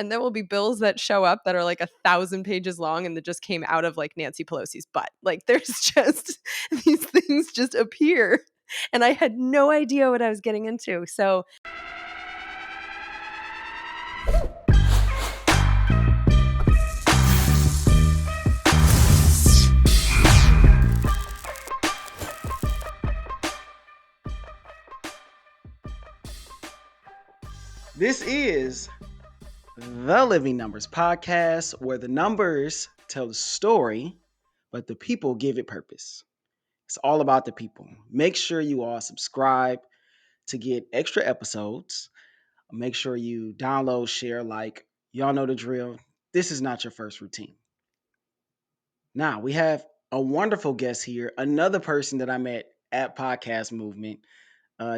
And there will be bills that show up that are like 1,000 pages long and that just came out of like Nancy Pelosi's butt. Like there's just these things just appear. And I had no idea what I was getting into. So this is the Living Numbers podcast, where the numbers tell the story, but the people give it purpose. It's all about the people. Make sure you all subscribe to get extra episodes. Make sure you download, share, like. Y'all know the drill. This is not your first routine. Now, we have a wonderful guest here, another person that I met at Podcast Movement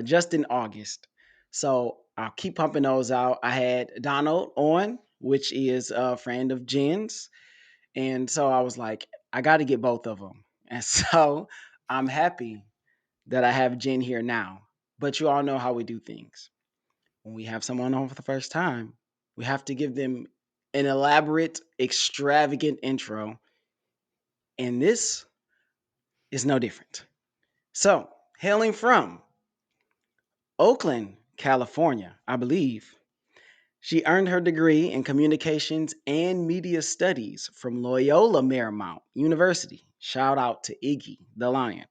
just in August. So I'll keep pumping those out. I had Donald on, which is a friend of Jen's. And so I was like, I got to get both of them. And so I'm happy that I have Jen here now. But you all know how we do things. When we have someone on for the first time, we have to give them an elaborate, extravagant intro. And this is no different. So, hailing from Oakland, California, I believe, she earned her degree in communications and media studies from Loyola Marymount University. Shout out to Iggy the Lion.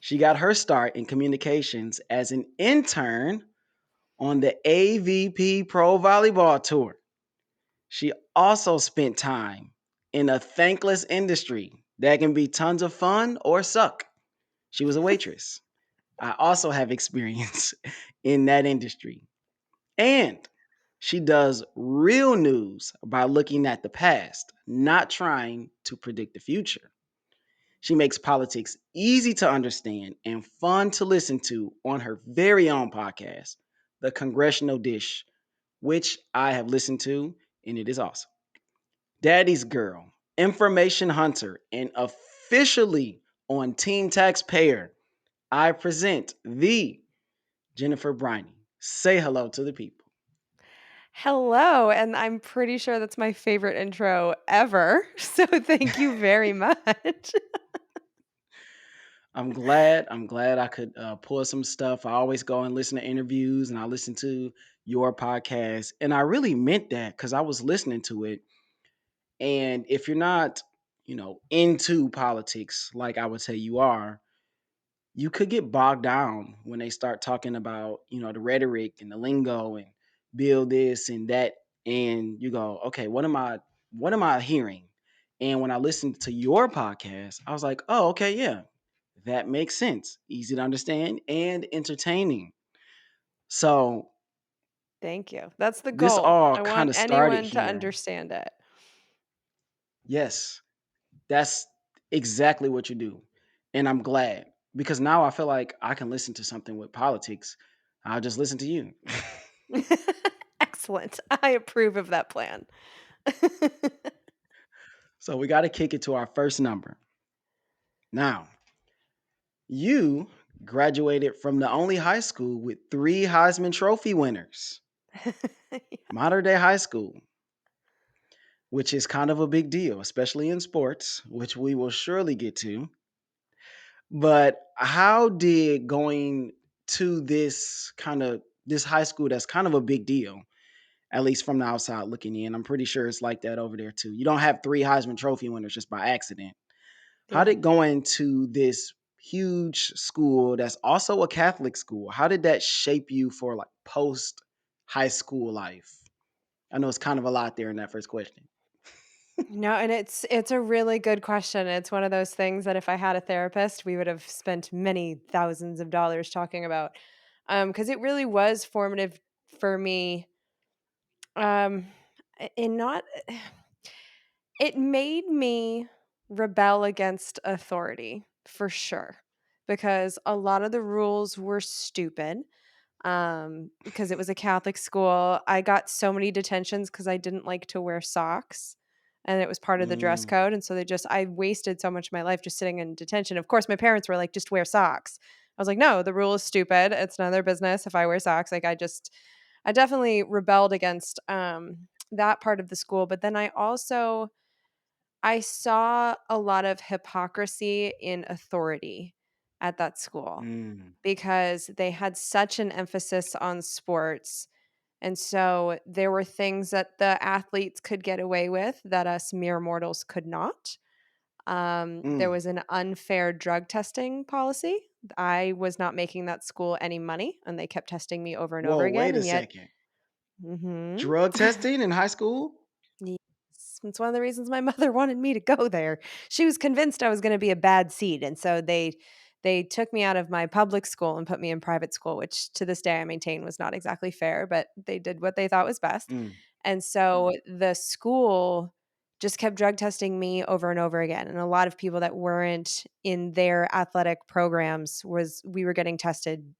She got her start in communications as an intern on the AVP Pro Volleyball Tour. She also spent time in a thankless industry that can be tons of fun or suck. She was a waitress. I also have experience in that industry. And she does real news by looking at the past, not trying to predict the future. She makes politics easy to understand and fun to listen to on her very own podcast, The Congressional Dish, which I have listened to, and it is awesome. Daddy's Girl, Information Hunter, and officially on Team Taxpayer, I present the Jennifer Briney. Say hello to the people. hello. And I'm pretty sure that's my favorite intro ever. So thank you very much. I'm glad I could pull some stuff. I always go and listen to interviews, and I listen to your podcast, and I really meant that because I was listening to it. And if you're not, into politics like I would say you are, you could get bogged down when they start talking about, the rhetoric and the lingo and build this and that, and you go, okay, what am I hearing? And when I listened to your podcast, I was like, oh, okay, yeah, that makes sense. Easy to understand and entertaining. So Thank you. That's the this goal. all I kind want of started anyone to here. understand it. Yes, that's exactly what you do. And I'm glad because now I feel like I can listen to something with politics. I'll just listen to you. Excellent. I approve of that plan. So we got to kick it to our first number. Now, you graduated from the only high school with 3 Heisman Trophy winners, modern day high school, which is kind of a big deal, especially in sports, which we will surely get to. But how did going to this high school that's kind of a big deal, at least from the outside looking in? I'm pretty sure it's like that over there too. You don't have 3 Heisman Trophy winners just by accident. How Yeah. did going to this huge school that's also a Catholic school, how did that shape you for like post high school life? I know it's kind of a lot there in that first question. No, and it's a really good question. It's one of those things that if I had a therapist, we would have spent many thousands of dollars talking about. Because it really was formative for me. Um, in not it made me rebel against authority for sure. Because a lot of the rules were stupid. Because it was a Catholic school. I got so many detentions because I didn't like to wear socks. And it was part of the dress Mm, code. And so I wasted so much of my life just sitting in detention. Of course, my parents were like, just wear socks. I was like, no, the rule is stupid. It's none of their business if I wear socks. I definitely rebelled against that part of the school, but then I saw a lot of hypocrisy in authority at that school Mm. because they had such an emphasis on sports. And so there were things that the athletes could get away with that us mere mortals could not. There Mm. was an unfair drug testing policy. I was not making that school any money, and they kept testing me over and over Whoa, again. wait a And yet, second. mhm. Drug testing in high school? Yes. It's one of the reasons my mother wanted me to go there. She was convinced I was gonna be a bad seed, and so they took me out of my public school and put me in private school, which to this day I maintain was not exactly fair, but they did what they thought was best. Mm. And so the school just kept drug testing me over and over again, and a lot of people that weren't in their athletic programs was we were getting tested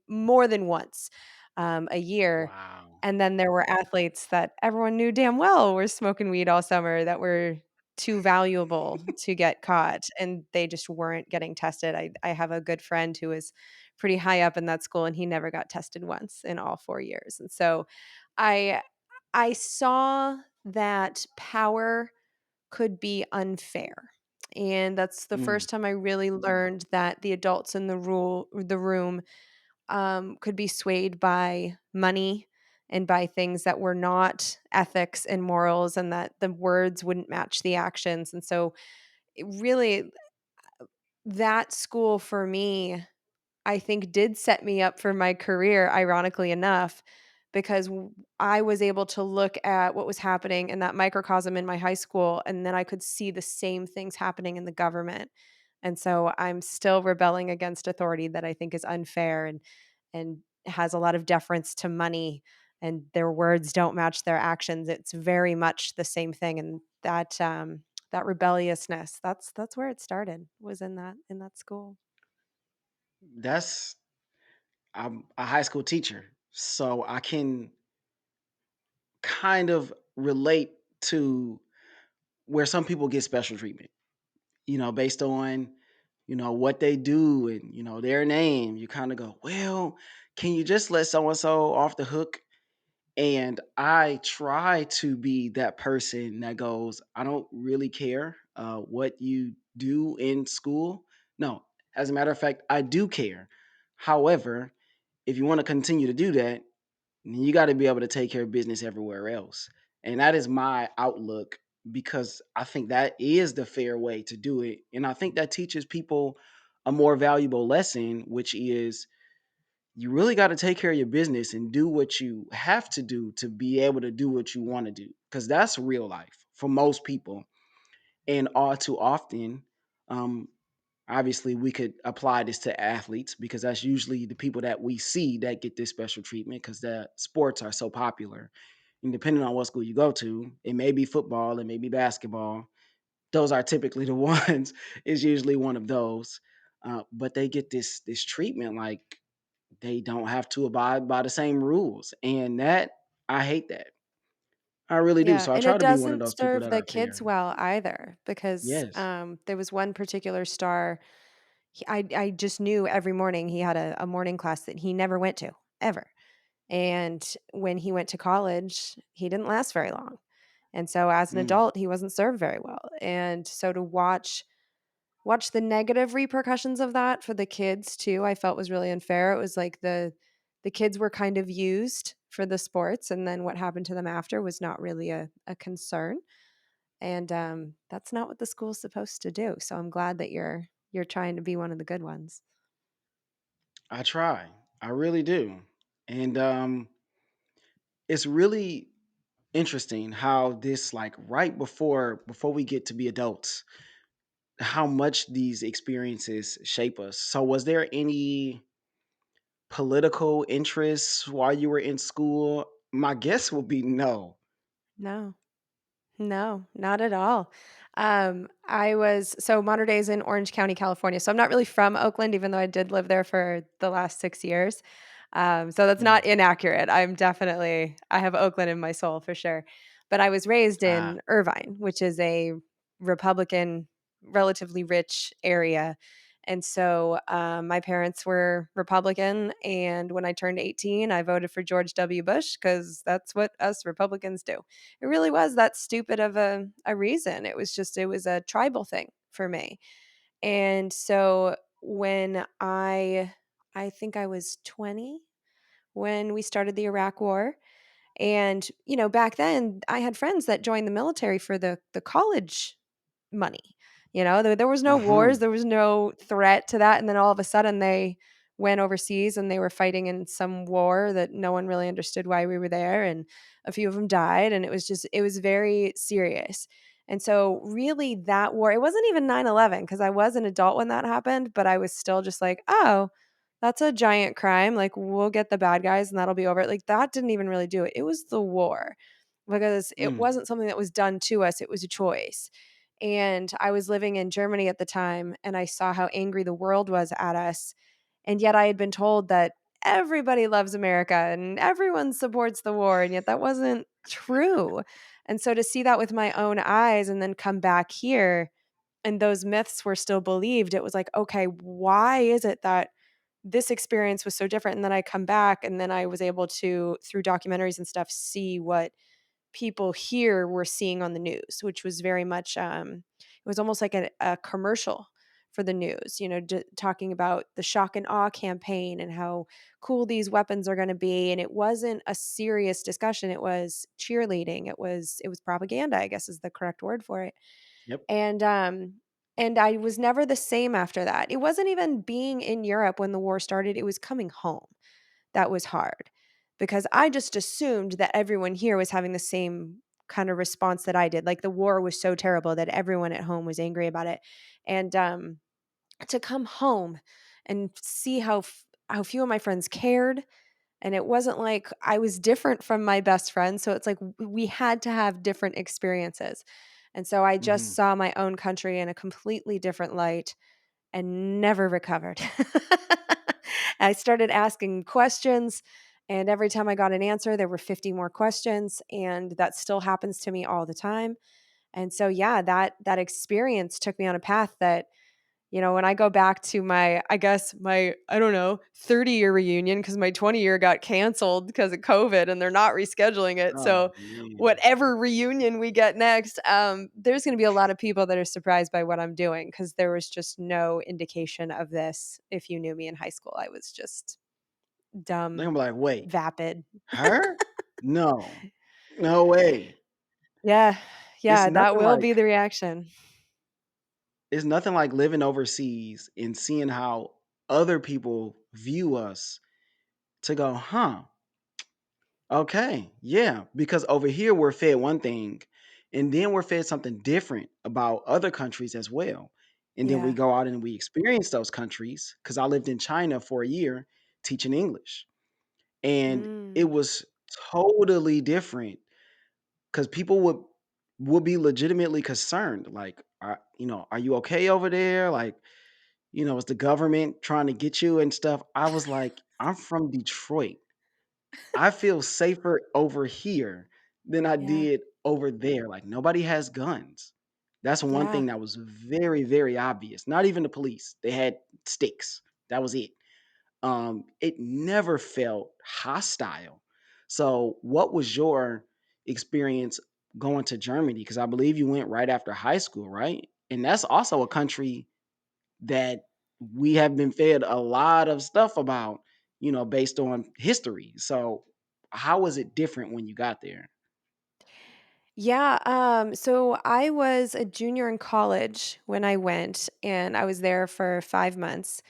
more than once, a year, Wow. and then there were athletes that everyone knew damn well were smoking weed all summer that were too valuable to get caught, and they just weren't getting tested. I have a good friend who was pretty high up in that school, and he never got tested once in all 4 years, and so I I saw that power could be unfair, and that's the Mm. first time I really learned that the adults in the room could be swayed by money and by things that were not ethics and morals, and that the words wouldn't match the actions. And so, it really, that school for me, I think, did set me up for my career, ironically enough, because I was able to look at what was happening in that microcosm in my high school, and then I could see the same things happening in the government. And so I'm still rebelling against authority that I think is unfair and has a lot of deference to money, and their words don't match their actions. It's very much the same thing, and that rebelliousness, that's where it started, was in that school. That's I'm a high school teacher, so I can kind of relate to where some people get special treatment, based on, what they do and, their name. You kind of go, well, can you just let so and so off the hook? And I try to be that person that goes, I don't really care what you do in school. No, as a matter of fact, I do care. However, if you want to continue to do that, then you got to be able to take care of business everywhere else. And that is my outlook because I think that is the fair way to do it. And I think that teaches people a more valuable lesson, which is you really got to take care of your business and do what you have to do to be able to do what you want to do. Because that's real life for most people. And all too often, um, obviously, we could apply this to athletes because that's usually the people that we see that get this special treatment because the sports are so popular. And depending on what school you go to, it may be football, it may be basketball. Those are typically the ones. Is usually one of those, but they get this treatment like they don't have to abide by the same rules, and that I hate that. I really do. Yeah, So I and try it to be one of doesn't those people serve that the are kids fair. well either because, Yes. there was one particular star, I just knew every morning he had a morning class that he never went to, ever, and when he went to college, he didn't last very long, and so as an Mm. adult, he wasn't served very well, and so to watch the negative repercussions of that for the kids too, I felt was really unfair. It was like the kids were kind of used for the sports, and then what happened to them after was not really a concern. And that's not what the school's supposed to do. So I'm glad that you're trying to be one of the good ones. I try. I really do. And it's really interesting how this like right before we get to be adults, how much these experiences shape us. So was there any political interests while you were in school? My guess would be no. No. No, not at all. I was so Mater Dei is in Orange County, California. So I'm not really from Oakland, even though I did live there for the last 6 years. So that's Mm. not inaccurate. I have Oakland in my soul for sure. But I was raised Ah. in Irvine, which is a Republican, relatively rich area. And so my parents were Republican. And when I turned 18, I voted for George W. Bush because that's what us Republicans do. It really was that stupid of a reason. It was just, it was a tribal thing for me. And so when I think I was 20 when we started the Iraq War. And, back then I had friends that joined the military for the college money. There was no Uh-huh. wars, there was no threat to that. And then all of a sudden they went overseas and they were fighting in some war that no one really understood why we were there. And a few of them died. And it was very serious. And so, really, that war, it wasn't even 9/11 because I was an adult when that happened, but I was still just like, oh, that's a giant crime. Like, we'll get the bad guys and that'll be over. Like, that didn't even really do it. It was the war because it Mm. wasn't something that was done to us, it was a choice. And I was living in Germany at the time, and I saw how angry the world was at us. And yet I had been told that everybody loves America and everyone supports the war. And yet that wasn't true. And so to see that with my own eyes and then come back here and those myths were still believed, it was like, okay, why is it that this experience was so different? And then I come back and then I was able to, through documentaries and stuff, see what people here were seeing on the news, which was very much it was almost like a commercial for the news, talking about the shock and awe campaign and how cool these weapons are going to be. And it wasn't a serious discussion, it was cheerleading, it was propaganda, I guess is the correct word for it. Yep. And I was never the same after that. It wasn't even being in Europe when the war started, it was coming home that was hard because I just assumed that everyone here was having the same kind of response that I did. Like the war was so terrible that everyone at home was angry about it. And to come home and see how few of my friends cared, and it wasn't like I was different from my best friend, so it's like we had to have different experiences. And so I Hmm. just saw my own country in a completely different light and never recovered. I started asking questions, and every time I got an answer, there were 50 more questions, and that still happens to me all the time. And so, yeah, that experience took me on a path that, when I go back to I guess my, I don't know, 30-year reunion, because my 20-year got canceled because of COVID and they're not rescheduling it. Oh So, man. whatever reunion we get next, there's going to be a lot of people that are surprised by what I'm doing because there was just no indication of this. If you knew me in high school, I was just They're dumb, gonna be like, wait, vapid. her? No. No way. Yeah. It's Yeah. That nothing will like be the reaction. it's nothing like living overseas and seeing how other people view us to go, huh? Okay, yeah, because over here we're fed one thing, and then we're fed something different about other countries as well. And then we Yeah. go out and we experience those countries. Because I lived in China for a year teaching English, and it Mm. was totally different. Because people would be legitimately concerned, like, are you okay over there? Like, is the government trying to get you and stuff? I was like, I'm from Detroit. I feel safer over here than I Yeah. did over there. Like nobody has guns. That's one Yeah. thing that was very, very obvious. Not even the police. They had sticks. That was it. It never felt hostile. So what was your experience going to Germany? Because I believe you went right after high school, right? And that's also a country that we have been fed a lot of stuff about, based on history. So, how was it different when you got there? Yeah, so I was a junior in college when I went, and I was there for 5 months,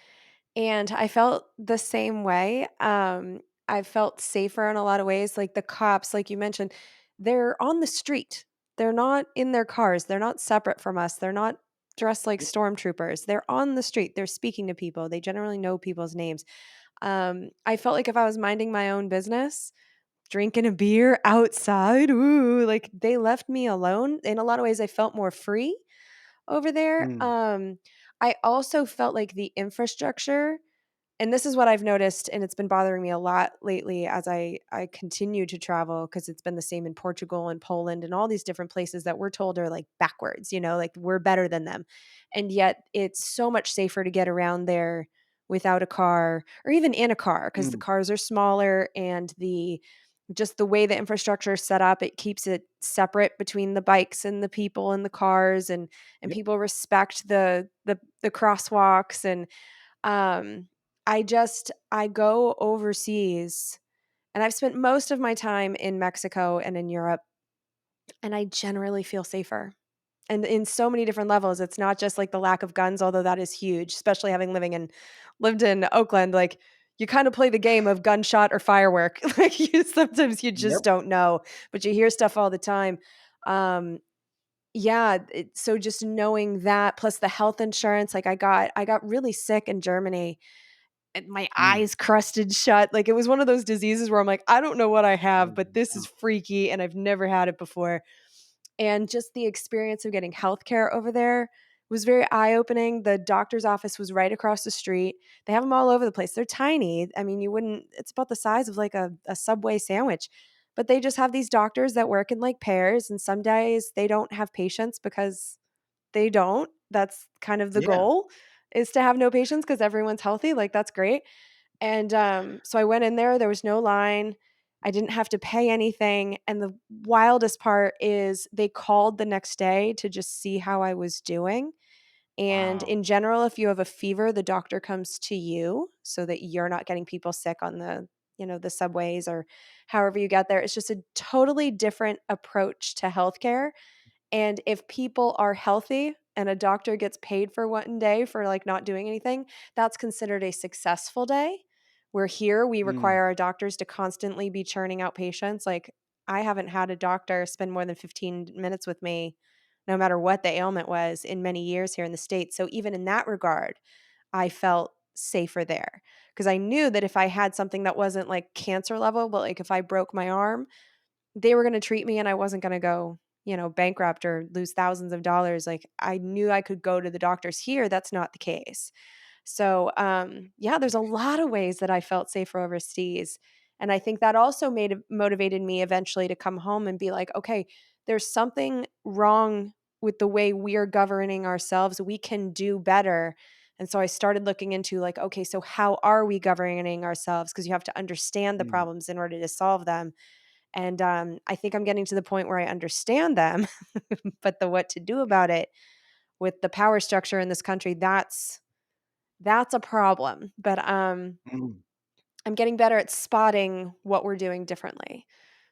and I felt the same way. I felt safer in a lot of ways, like, the cops, like you mentioned, they're on the street. They're not in their cars, they're not separate from us, they're not dressed like Yep. stormtroopers, they're on the street, they're speaking to people, they generally know people's names. I felt like if I was minding my own business, drinking a beer outside, ooh, like, they left me alone. In a lot of ways, I felt more free over there. Mm, I also felt like the infrastructure And this is what I've noticed, and it's been bothering me a lot lately as I continue to travel, because it's been the same in Portugal and Poland and all these different places that we're told are like backwards, like we're better than them. And yet it's so much safer to get around there without a car or even in a car, because the Mm, cars are smaller, and the way the infrastructure is set up, it keeps it separate between the bikes and the people and the cars, and yep. people respect the crosswalks. And um, I go overseas, and I've spent most of my time in Mexico and in Europe, and I generally feel safer. And in so many different levels, it's not just like the lack of guns, although that is huge, especially having lived in Oakland. Like, you kind of play the game of gunshot or firework. Like, sometimes you just Yep. don't know, but you hear stuff all the time. Um, yeah, so just knowing that, plus the health insurance, like I got really sick in Germany, and my Mm, eyes crusted shut. Like, it was one of those diseases where I'm like, I don't know what I have, oh, but this wow. is freaky and I've never had it before. And just the experience of getting healthcare over there was very eye-opening. The doctor's office was right across the street. They have them all over the place. They're tiny. I mean, you wouldn't it's about the size of like a Subway sandwich. But they just have these doctors that work in like pairs, and some days they don't have patients because they don't. That's kind of the Yeah. goal, is to have no patients because everyone's healthy. Like, that's great. And, so I went in there was no line, I didn't have to pay anything, and the wildest part is they called the next day to just see how I was doing. And Wow. in general, if you have a fever, the doctor comes to you so that you're not getting people sick on the subways or however you get there. It's just a totally different approach to healthcare, and if people are healthy and a doctor gets paid for one day for like not doing anything, that's considered a successful day. Where here we Mm, require our doctors to constantly be churning out patients. Like, I haven't had a doctor spend more than 15 minutes with me, no matter what the ailment was, in many years here in the States. So even in that regard, I felt safer there, because I knew that if I had something that wasn't like cancer level, but like if I broke my arm, they were gonna treat me and I wasn't gonna go, bankrupt or lose thousands of dollars. Like, I knew I could go to the doctors. Here, that's not the case. So, yeah, there's a lot of ways that I felt safer overseas, and I think that also motivated me eventually to come home and be like, "Okay, there's something wrong with the way we're governing ourselves. We can do better." And so I started looking into like, "Okay, so how are we governing ourselves?" Because you have to understand the mm, problems in order to solve them. And, I think I'm getting to the point where I understand them, but the what to do about it with the power structure in this country, that's a problem. But, mm. I'm getting better at spotting what we're doing differently.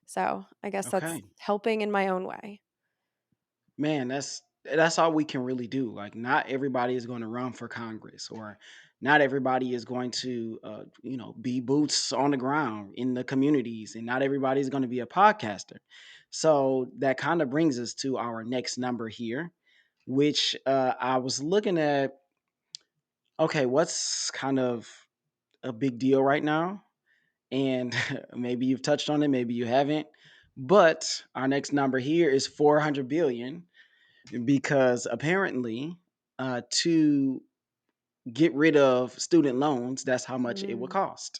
So, I guess that's Okay. helping in my own way. Man, that's all we can really do. Like, not everybody is going to run for Congress, or not everybody is going to, be boots on the ground in the communities, and not everybody is going to be a podcaster. So that kind of brings us to our next number here, which I was looking at. Okay, what's kind of a big deal right now? And maybe you've touched on it, maybe you haven't. But our next number here is 400 billion, because apparently, to get rid of student loans, that's how much it would Mm. cost.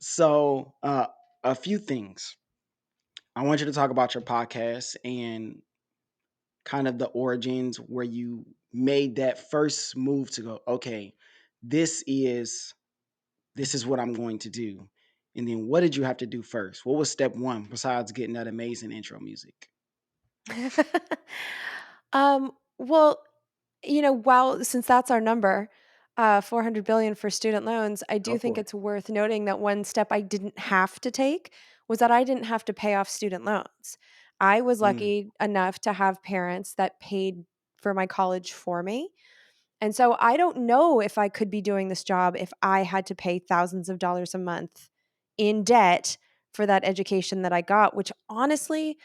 So, a few things. I want you to talk about your podcast and kind of the origins where you made that first move to go, okay, this is this is what I'm going to do. And then what did you have to do first? What was step one besides getting that amazing intro music? Well, while since that's our number, 400 billion for student loans, I Go do think for it. it's worth noting that one step I didn't have to take was that I didn't have to pay off student loans. I was Mm, lucky enough to have parents that paid for my college for me. And so I don't know if I could be doing this job if I had to pay thousands of dollars a month in debt for that education that I got, which honestly,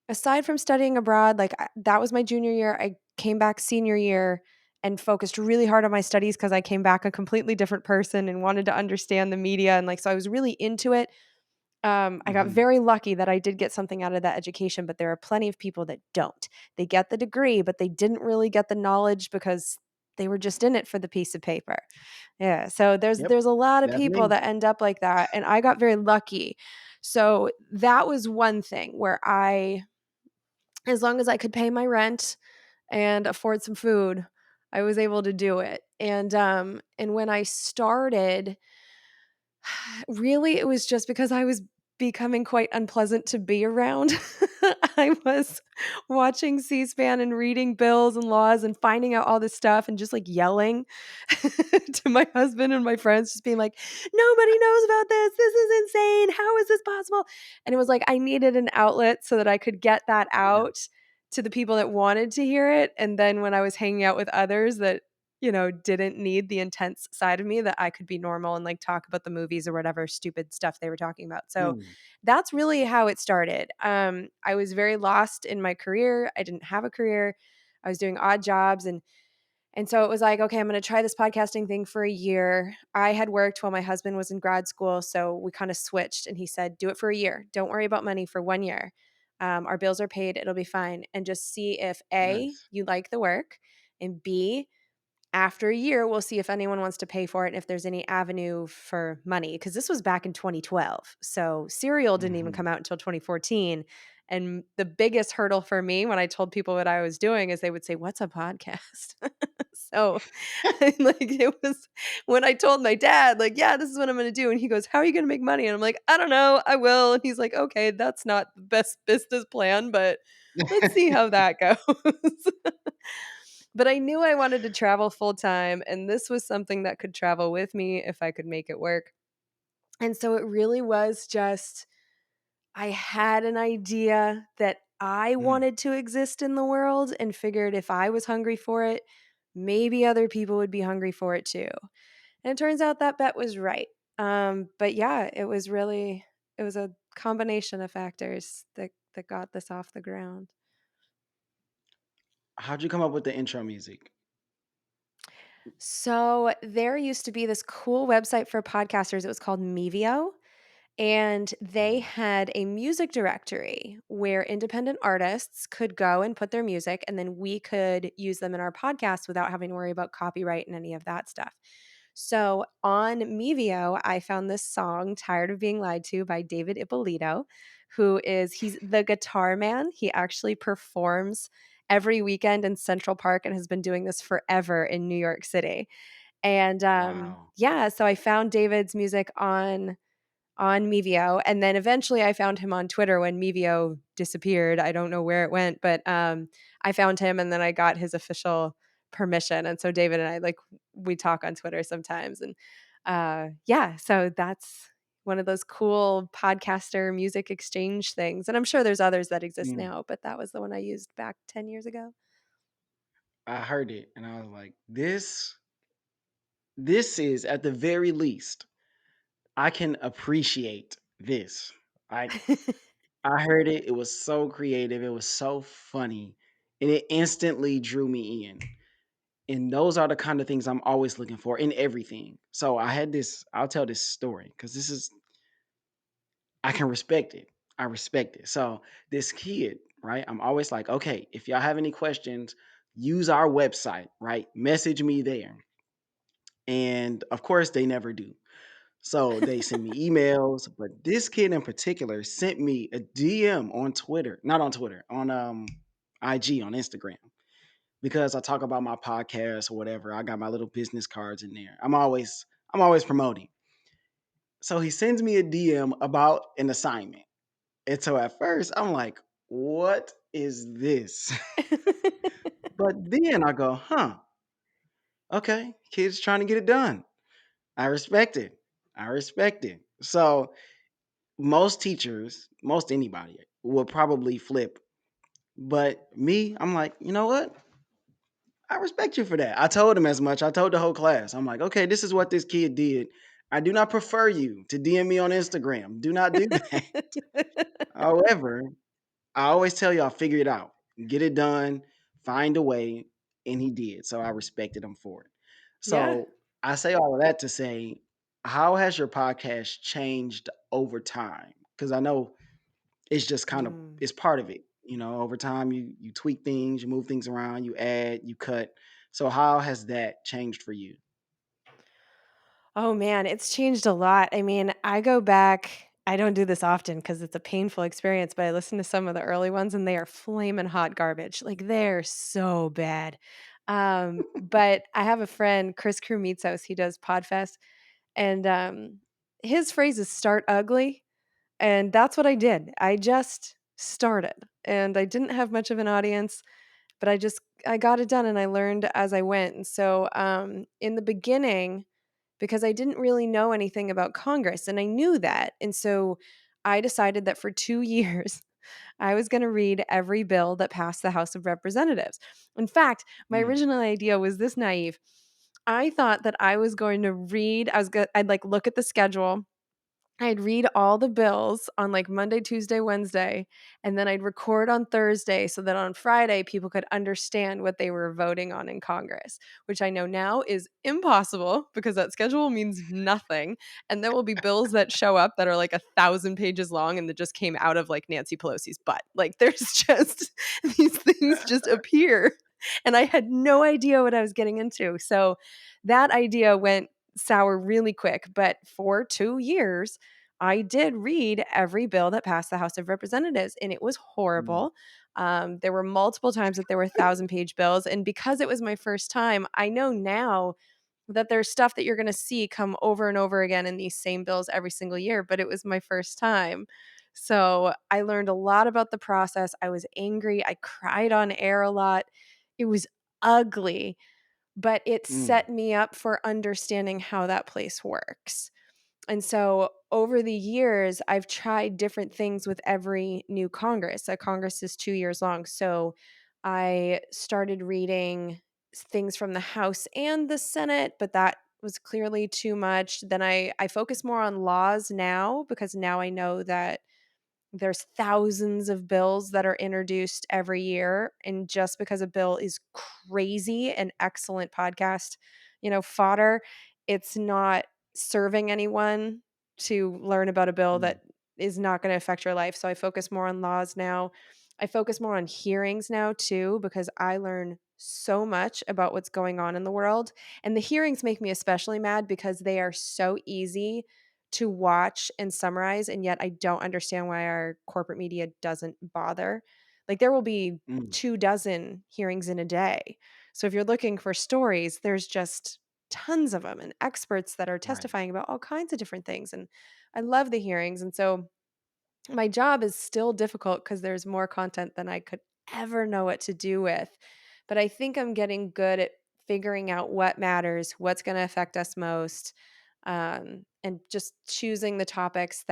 aside from studying abroad, like, that was my junior year. I came back senior year and focused really hard on my studies because I came back a completely different person and wanted to understand the media, and, like, so I was really into it. I got mhm, very lucky that I did get something out of that education, but there are plenty of people that don't. They get the degree, but they didn't really get the knowledge because they were just in it for the piece of paper. Yeah, so there's Yep. there's a lot of That's people me. that end up like that, and I got very lucky. So that was one thing where as long as I could pay my rent and afford some food, I was able to do it. And when I started, really, it was just because I was becoming quite unpleasant to be around. I was watching C-SPAN and reading bills and laws and finding out all this stuff and just, like, yelling to my husband and my friends, just being like, "Nobody knows about this. This is insane. How is this possible?" And it was like I needed an outlet so that I could get that Yeah. out to the people that wanted to hear it, and then when I was hanging out with others that didn't need the intense side of me, that I could be normal and, like, talk about the movies or whatever stupid stuff they were talking about. So, Mm. that's really how it started. I was very lost in my career. I didn't have a career. I was doing odd jobs, and so it was like, "Okay, I'm gonna try this podcasting thing for a year." I had worked while my husband was in grad school, so we kinda switched, and he said, "Do it for a year. Don't worry about money for 1 year. Our bills are paid. It'll be fine, and just see if A, Nice. you like the work, and B, after a year, we'll see if anyone wants to pay for it and if there's any avenue for money. Because this was back in 2012. So Serial didn't even Mhm. come out until 2014. And the biggest hurdle for me when I told people what I was doing is they would say, "What's a podcast?" So, like, it was when I told my dad, like, "Yeah, this is what I'm gonna do." And he goes, "How are you gonna make money?" And I'm like, "I don't know. I will." And he's like, "Okay, that's not the best business plan, but let's see how that goes." But I knew I wanted to travel full time, and this was something that could travel with me if I could make it work. And so it really was just I had an idea that I Mm. wanted to exist in the world and figured if I was hungry for it, maybe other people would be hungry for it too. And it turns out that bet was right. But yeah, it was a combination of factors that got this off the ground. How'd you come up with the intro music? So there used to be this cool website for podcasters. It was called Mevio. And they Mm. had a music directory where independent artists could go and put their music, and then we could use them in our podcast without having to worry about copyright and any of that stuff. So on Mevio, I found this song, Tired of Being Lied to by David Ippolito, he's the guitar man. He actually performs every weekend in Central Park and has been doing this forever in New York City. And Wow. yeah, so I found David's music on Mevio, and then eventually I found him on Twitter when Mevio disappeared. I don't know where it went, but, I found him and then I got his official permission, and so David and I, like, we talk on Twitter sometimes, and, yeah, so that's one of those cool podcaster music exchange things, and I'm sure there's others that exist Mm. now, but that was the one I used back 10 years ago. I heard it and I was like, this is at the very least, I can appreciate this. Like I heard it, it was so creative, it was so funny, and it instantly drew me in. And those are the kind of things I'm always looking for in everything. So I'll tell this story because this is I can respect it. I respect it. So this kid, right? I'm always like, okay, if y'all have any questions, use our website, right? Message me there. And of course, they never do. So they send me emails, but this kid in particular sent me a DM on Twitter, not on Twitter, on IG on Instagram because I talk about my podcast or whatever. I got my little business cards in there. I'm always promoting. So he sends me a DM about an assignment. And so at first I'm like, what is this? But then I go, huh, okay, kid's trying to get it done. I respect it. I respect it. So most teachers, most anybody will probably flip. But me, I'm like, you know what? I respect you for that. I told him as much. I told the whole class. I'm like, okay, this is what this kid did. I do not prefer you to DM me on Instagram. Do not do that. However, I always tell y'all, figure it out, get it done, find a way. And he did. So I respected him for it. Yeah. So I say all of that to say, how has your podcast changed over time? Because I know it's just kind of Mm. it's part of it. Over time you tweak things, you move things around, you add, you cut. So how has that changed for you? Oh man, it's changed a lot. I mean, I go back, I don't do this often because it's a painful experience, but I listen to some of the early ones and they are flaming hot garbage. Like they're so bad. But I have a friend, Chris Krumitsos, he does Podfest, and his phrase is start ugly. And that's what I did. I just started and I didn't have much of an audience, but I got it done and I learned as I went. And so in the beginning, because I didn't really know anything about Congress and I knew that. And so I decided that for 2 years I was going to read every bill that passed the House of Representatives. In fact, my Mm, original idea was this naive. I thought that I was going to read I'd like look at the schedule. I'd read all the bills on, like, Monday, Tuesday, Wednesday, and then I'd record on Thursday so that on Friday, people could understand what they were voting on in Congress, which I know now is impossible because that schedule means nothing, and there will be bills that show up that are, like, 1,000 pages long and that just came out of, like, Nancy Pelosi's butt. Like, there's just these things just appear, and I had no idea what I was getting into, so that idea went sour really quick, but for 2 years, I did read every bill that passed the House of Representatives, and it was mm, horrible. There were multiple times that there were 1,000-page bills, and because it was my first time, I know now that there's stuff that you're gonna see come over and over again in these same bills every single year, but it was my first time. So, I learned a lot about the process. I was angry, I cried on air a lot. It was ugly, but it mm, set me up for understanding how that place works. And so over the years, I've tried different things with every new Congress. A Congress is 2 years long. So I started reading things from the House and the Senate, but that was clearly too much. Then I focus more on laws now because now I know that there's thousands of bills that are introduced every year, and just because a bill is crazy and excellent podcast, fodder, it's not serving anyone to learn about a bill mm, that is not gonna affect your life, so I focus more on laws now. I focus more on hearings now too because I learn so much about what's going on in the world, and the hearings make me especially mad because they are so easy to watch and summarize, and yet I don't understand why our corporate media doesn't bother. Like, there will be mm. 2 dozen hearings in a day. So if you're looking for stories, there's just tons of them and experts that are Right. testifying about all kinds of different things, and I love the hearings, and so my job is still difficult because there's more content than I could ever know what to do with, but I think I'm getting good at figuring out what matters, what's gonna affect us most, and just choosing the topics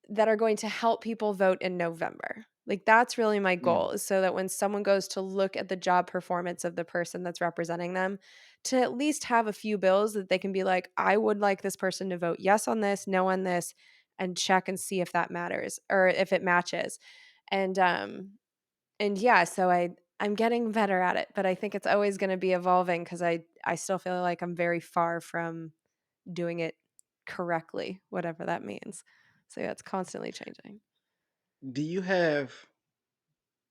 that are going to help people vote in November. Like, that's really my Mm, goal is so that when someone goes to look at the job performance of the person that's representing them, to at least have a few bills that they can be like, "I would like this person to vote yes on this, no on this," and check and see if that matters or if it matches. And, yeah, so I'm getting better at it, but I think it's always gonna be evolving because I still feel like I'm very far from doing it correctly, whatever that means. So, yeah, it's constantly changing. do you have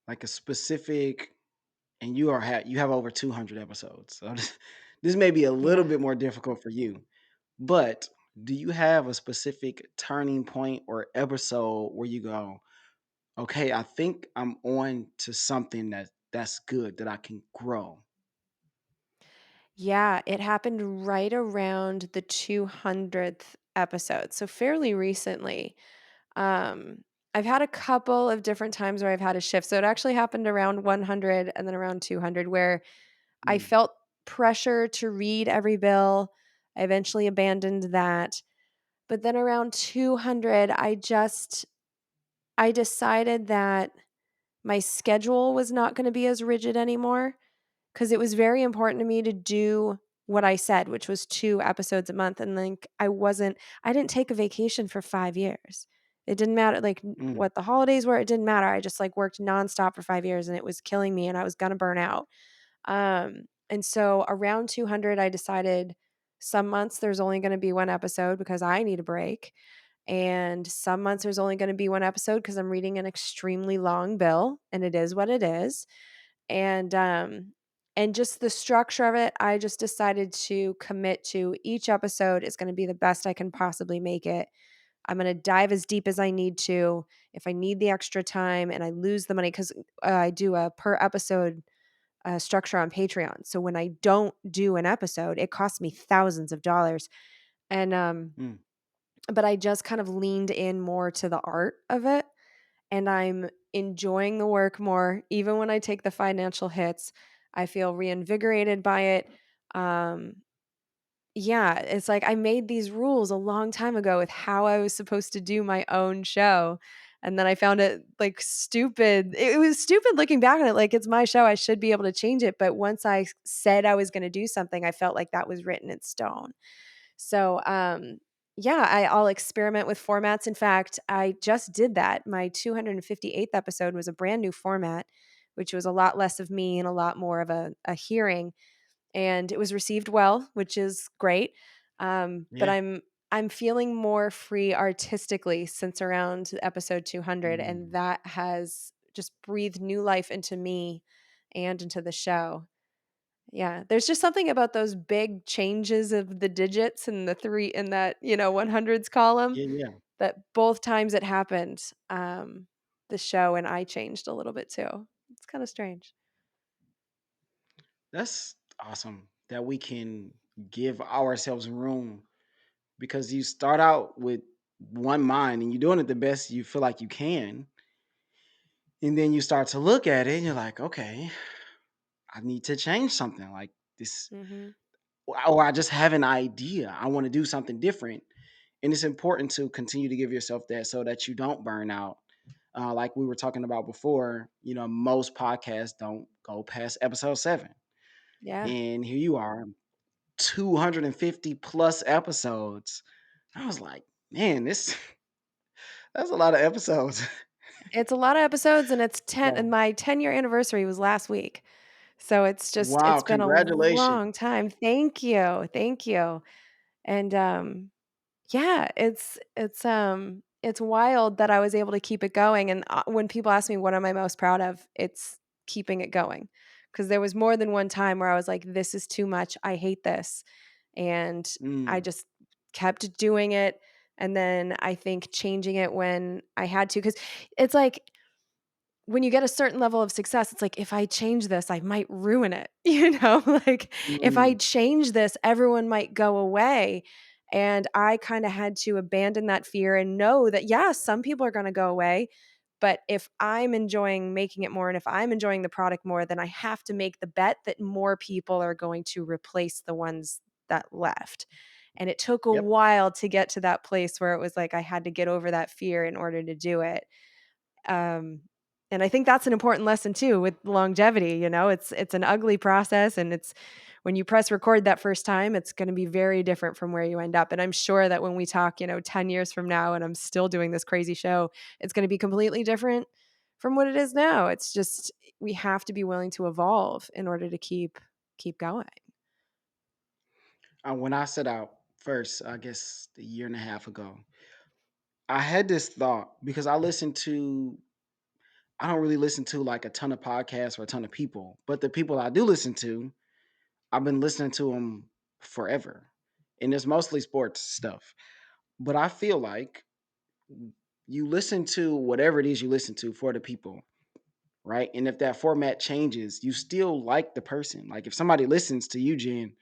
like a specific, and you have over 200 episodes, so this may be a little Yeah. bit more difficult for you, but do you have a specific turning point or episode where you go, okay, I think I'm on to something that's good that I can grow? Yeah, it happened right around the 200th episode, so fairly recently. Um, I've had a couple of different times where I've had a shift, so it actually happened around 100 and then around 200 where I Mm, felt pressure to read every bill. I eventually abandoned that. But then around 200, I decided that my schedule was not gonna be as rigid anymore, because it was very important to me to do what I said, which was 2 episodes a month, and, like, I didn't take a vacation for 5 years. It didn't matter, like, mm, what the holidays were, it didn't matter, I just, like, worked nonstop for 5 years, and it was killing me, and I was gonna burn out. And so around 200, I decided some months there's only gonna be 1 episode because I need a break, and some months there's only gonna be 1 episode because I'm reading an extremely long bill, and it is what it is. And And just the structure of it, I just decided to commit to each episode is gonna be the best I can possibly make it. I'm gonna dive as deep as I need to. If I need the extra time and I lose the money, 'cause, I do a per episode, structure on Patreon. So when I don't do an episode, it costs me thousands of dollars. And, Mm, but I just kind of leaned in more to the art of it, and I'm enjoying the work more. Even when I take the financial hits, I feel reinvigorated by it. Um, yeah, it's like I made these rules a long time ago with how I was supposed to do my own show, and then I found it, like, stupid. It was stupid looking back on it, like, it's my show, I should be able to change it, but once I said I was gonna do something, I felt like that was written in stone. So, yeah, I'll experiment with formats. In fact, I just did that. My 258th episode was a brand new format, which was a lot less of me and a lot more of a hearing, and it was received well, which is great. But yeah. I'm feeling more free artistically since around episode 200, and Mm. that has just breathed new life into me and into the show. Yeah, there's just something about those big changes of the digits and the 3 in that, 100s column Yeah, yeah. that both times it happened, the show and I changed a little bit too. It's kinda strange. That's awesome that we can give ourselves room because you start out with one mind and you're doing it the best you feel like you can. And then you start to look at it and you're like, okay, I need to change something like this. Mhm. Or I just have an idea. I want to do something different. And it's important to continue to give yourself that so that you don't burn out. Like we were talking about before, most podcasts don't go past episode 7. Yeah. And here you are, 250 plus episodes. I was like, man, this that's a lot of episodes. It's a lot of episodes, and it's 10 and So, my 10-year anniversary was last week. So wow, it's been a congratulations. long time. Thank you, thank you. And, yeah, it's wild that I was able to keep it going, and, when people ask me what am I most proud of, it's keeping it going. Because there was more than one time where I was like, "This is too much, I hate this," and I Mm, just kept doing it, and then I think changing it when I had to. Because it's like when you get a certain level of success, it's like, if I change this, I might ruin it, Like, if I mm, change this, everyone might go away, and I kinda had to abandon that fear and know that, yeah, some people are gonna go away, but if I'm enjoying making it more and if I'm enjoying the product more, then I have to make the bet that more people are going to replace the ones that left, and it took a yep. while to get to that place where it was like I had to get over that fear in order to do it. Um, and I think that's an important lesson too with longevity, it's an ugly process, and it's when you press record that first time, it's gonna be very different from where you end up, and I'm sure that when we talk, 10 years from now and I'm still doing this crazy show, it's gonna be completely different from what it is now. It's just we have to be willing to evolve in order to keep going. When I set out first, I guess a year and a half ago, I had this thought because I don't really listen to like a ton of podcasts or a ton of people, but the people I do listen to, I've been listening to them forever. And it's mostly sports stuff. But I feel like you listen to whatever it is you listen to for the people, right? And if that format changes, you still like the person. Like if somebody listens to you, Jen,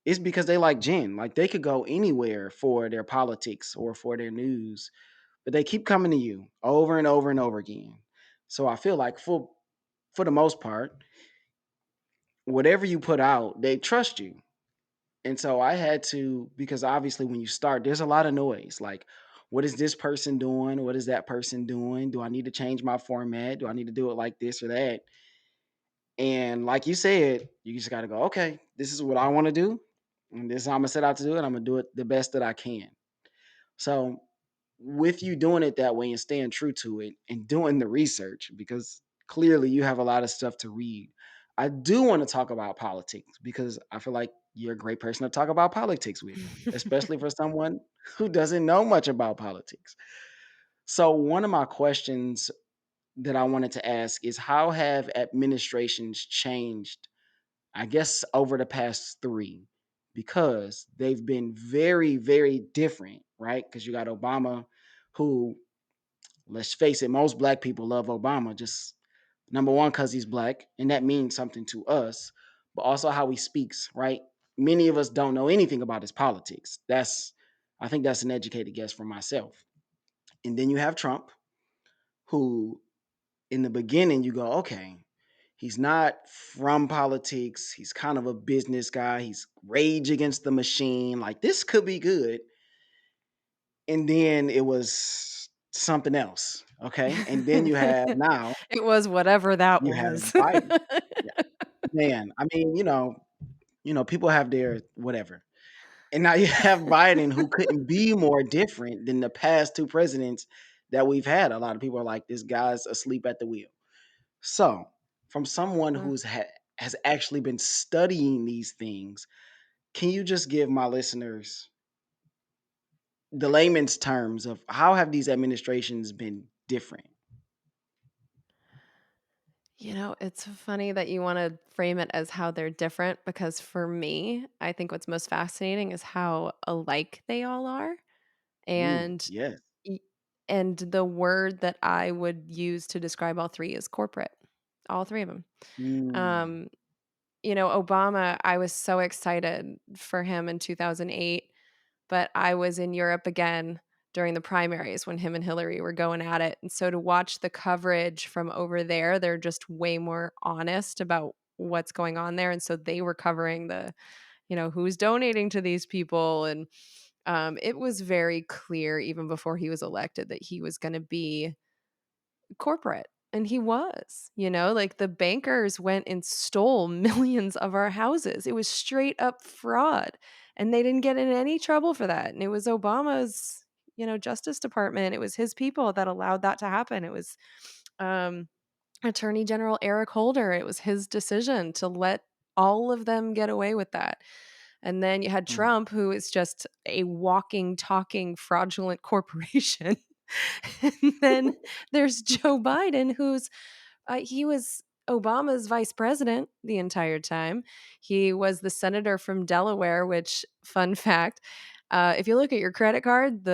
it's because they like Jen. Like they could go anywhere for their politics or for their news, but they keep coming to you over and over and over again. So I feel like for the most part, whatever you put out, they trust you. And so I had to, because obviously when you start, there's a lot of noise. Like, what is this person doing? What is that person doing? Do I need to change my format? Do I need to do it like this or that? And like you said, you just got to go, okay, this is what I want to do. And this is how I'm going to set out to do it. I'm going to do it the best that I can. So, with you doing it that way and staying true to it and doing the research, because clearly you have a lot of stuff to read, I do want to talk about politics because I feel like you're a great person to talk about politics with, especially for someone who doesn't know much about politics. So, one of my questions that I wanted to ask is how have administrations changed I guess over the past 3 because they've been very, very different, right? Because you got Obama, who, let's face it, most black people love Obama, just number one, because he's black, and that means something to us, but also how he speaks, right? Many of us don't know anything about his politics. I think that's an educated guess from myself. And then you have Trump, who in the beginning you go, okay, he's not from politics. He's kind of a business guy. He's rage against the machine. Like this could be good. And then it was something else. Okay. And then you have now, It was whatever that you have was. Biden. Yeah. Man, I mean, people have their whatever. And now you have Biden who couldn't be more different than the past two presidents that we've had. A lot of people are like, this guy's asleep at the wheel. So, from someone Uh, has actually been studying these things, can you just give my listeners the layman's terms of how have these administrations been different? it's funny that you wanna frame it as how they're different because for me, I think what's most fascinating is how alike they all are, Ooh, and yes. y and the word that I would use to describe all 3 is corporate. All 3 of 'em. Mm, Um, Obama, I was so excited for him in 2008. But I was in Europe again during the primaries when him and Hillary were going at it, and so to watch the coverage from over there, they're just way more honest about what's going on there, and so they were covering who's donating to these people, and, it was very clear even before he was elected that he was gonna be corporate, and he was, like, the bankers went and stole millions of our houses. It was straight up fraud, and they didn't get in any trouble for that, and it was Obama's, Justice Department, it was his people that allowed that to happen. It was, um, Attorney General Eric Holder, it was his decision to let all of them get away with that. And then you had mm, Trump, who is just a walking, talking, fraudulent corporation. And then there's Joe Biden, he was Obama's vice president the entire time. He was the senator from Delaware, which, fun fact, if you look at your credit card,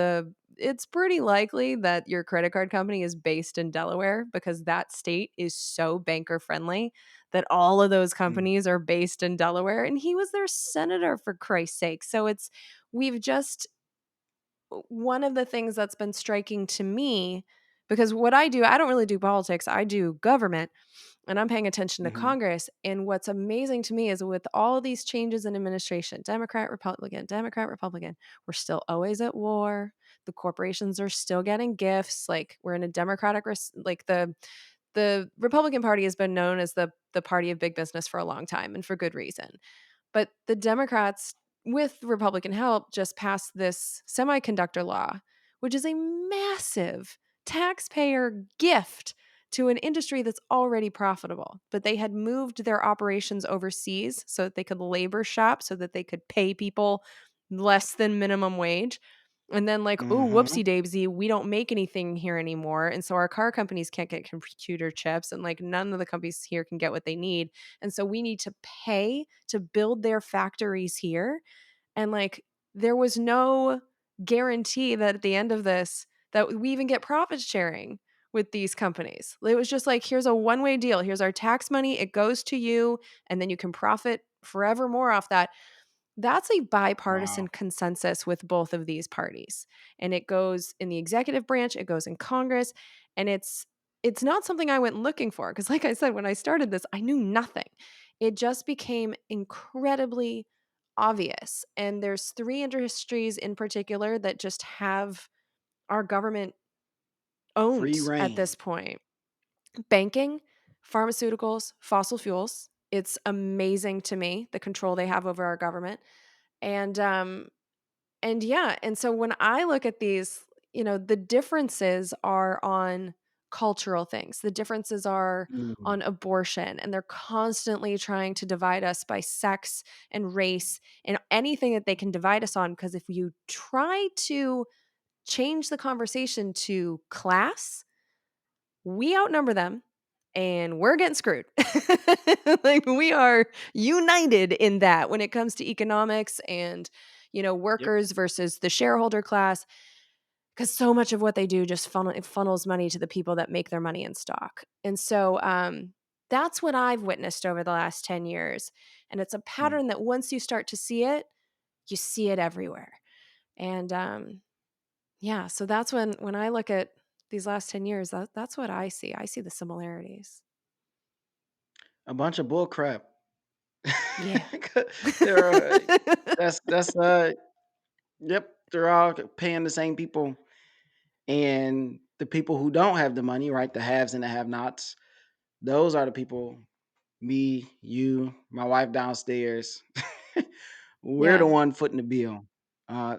it's pretty likely that your credit card company is based in Delaware because that state is so banker friendly that all of those mm. companies are based in Delaware. And he was their senator, for Christ's sake. So we've just, one of the things that's been striking to me, because what I do, I don't really do politics, I do government, and I'm paying attention to Mhm, Congress. And what's amazing to me is with all these changes in administration, Democrat, Republican, we're still always at war. The corporations are still getting gifts. Like we're in a like the Republican Party has been known as the party of big business for a long time, and for good reason. But the Democrats, with Republican help, just passed this semiconductor law, which is a massive taxpayer gift to an industry that's already profitable. But they had moved their operations overseas so that they could labor shop, so that they could pay people less than minimum wage. And then, like, oh, mhm. whoopsie daisy, we don't make anything here anymore. And so our car companies can't get computer chips, and like none of the companies here can get what they need. And so we need to pay to build their factories here. And like there was no guarantee that at the end of this that we even get profit sharing with these companies. It was just like, here's a one-way deal. Here's our tax money. It goes to you, and then you can profit forevermore off that. That's a bipartisan Wow. consensus with both of these parties. And it goes in the executive branch, it goes in Congress, and it's not something I went looking for because like I said when I started this, I knew nothing. It just became incredibly obvious. And there's 3 industries in particular that just have our government Free owned at this reign. point. Banking, pharmaceuticals, fossil fuels. It's amazing to me the control they have over our government. And yeah, and so when I look at these, the differences are on cultural things. The differences are Mm, on abortion, and they're constantly trying to divide us by sex and race and anything that they can divide us on, because if you try to change the conversation to class, we outnumber them and we're getting screwed. Like, we are united in that when it comes to economics and, Yep. workers versus the shareholder class, because so much of what they do just it funnels money to the people that make their money in stock. And so, that's what I've witnessed over the last 10 years, and it's a Mm. pattern that once you start to see it, you see it everywhere. And, yeah, so that's when I look at these last 10 years, that's what I see. I see the similarities. A bunch of bull crap. Yeah. There are that's yep, they're all paying the same people, and the people who don't have the money, right, the haves and the have-nots, those are the people, me, you, my wife downstairs, we're the Yeah. one footing the bill. Uh,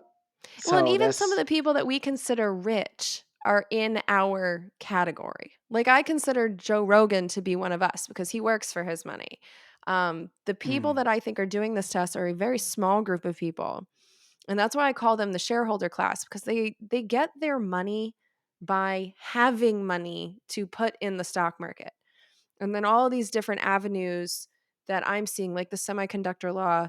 Well, and so even some of that's the people that we consider rich are in our category. Like, I consider Joe Rogan to be one of us because he works for his money. The people mm, that I think are doing this to us are a very small group of people. And that's why I call them the shareholder class, because they get their money by having money to put in the stock market. And then all these different avenues that I'm seeing, like the semiconductor law,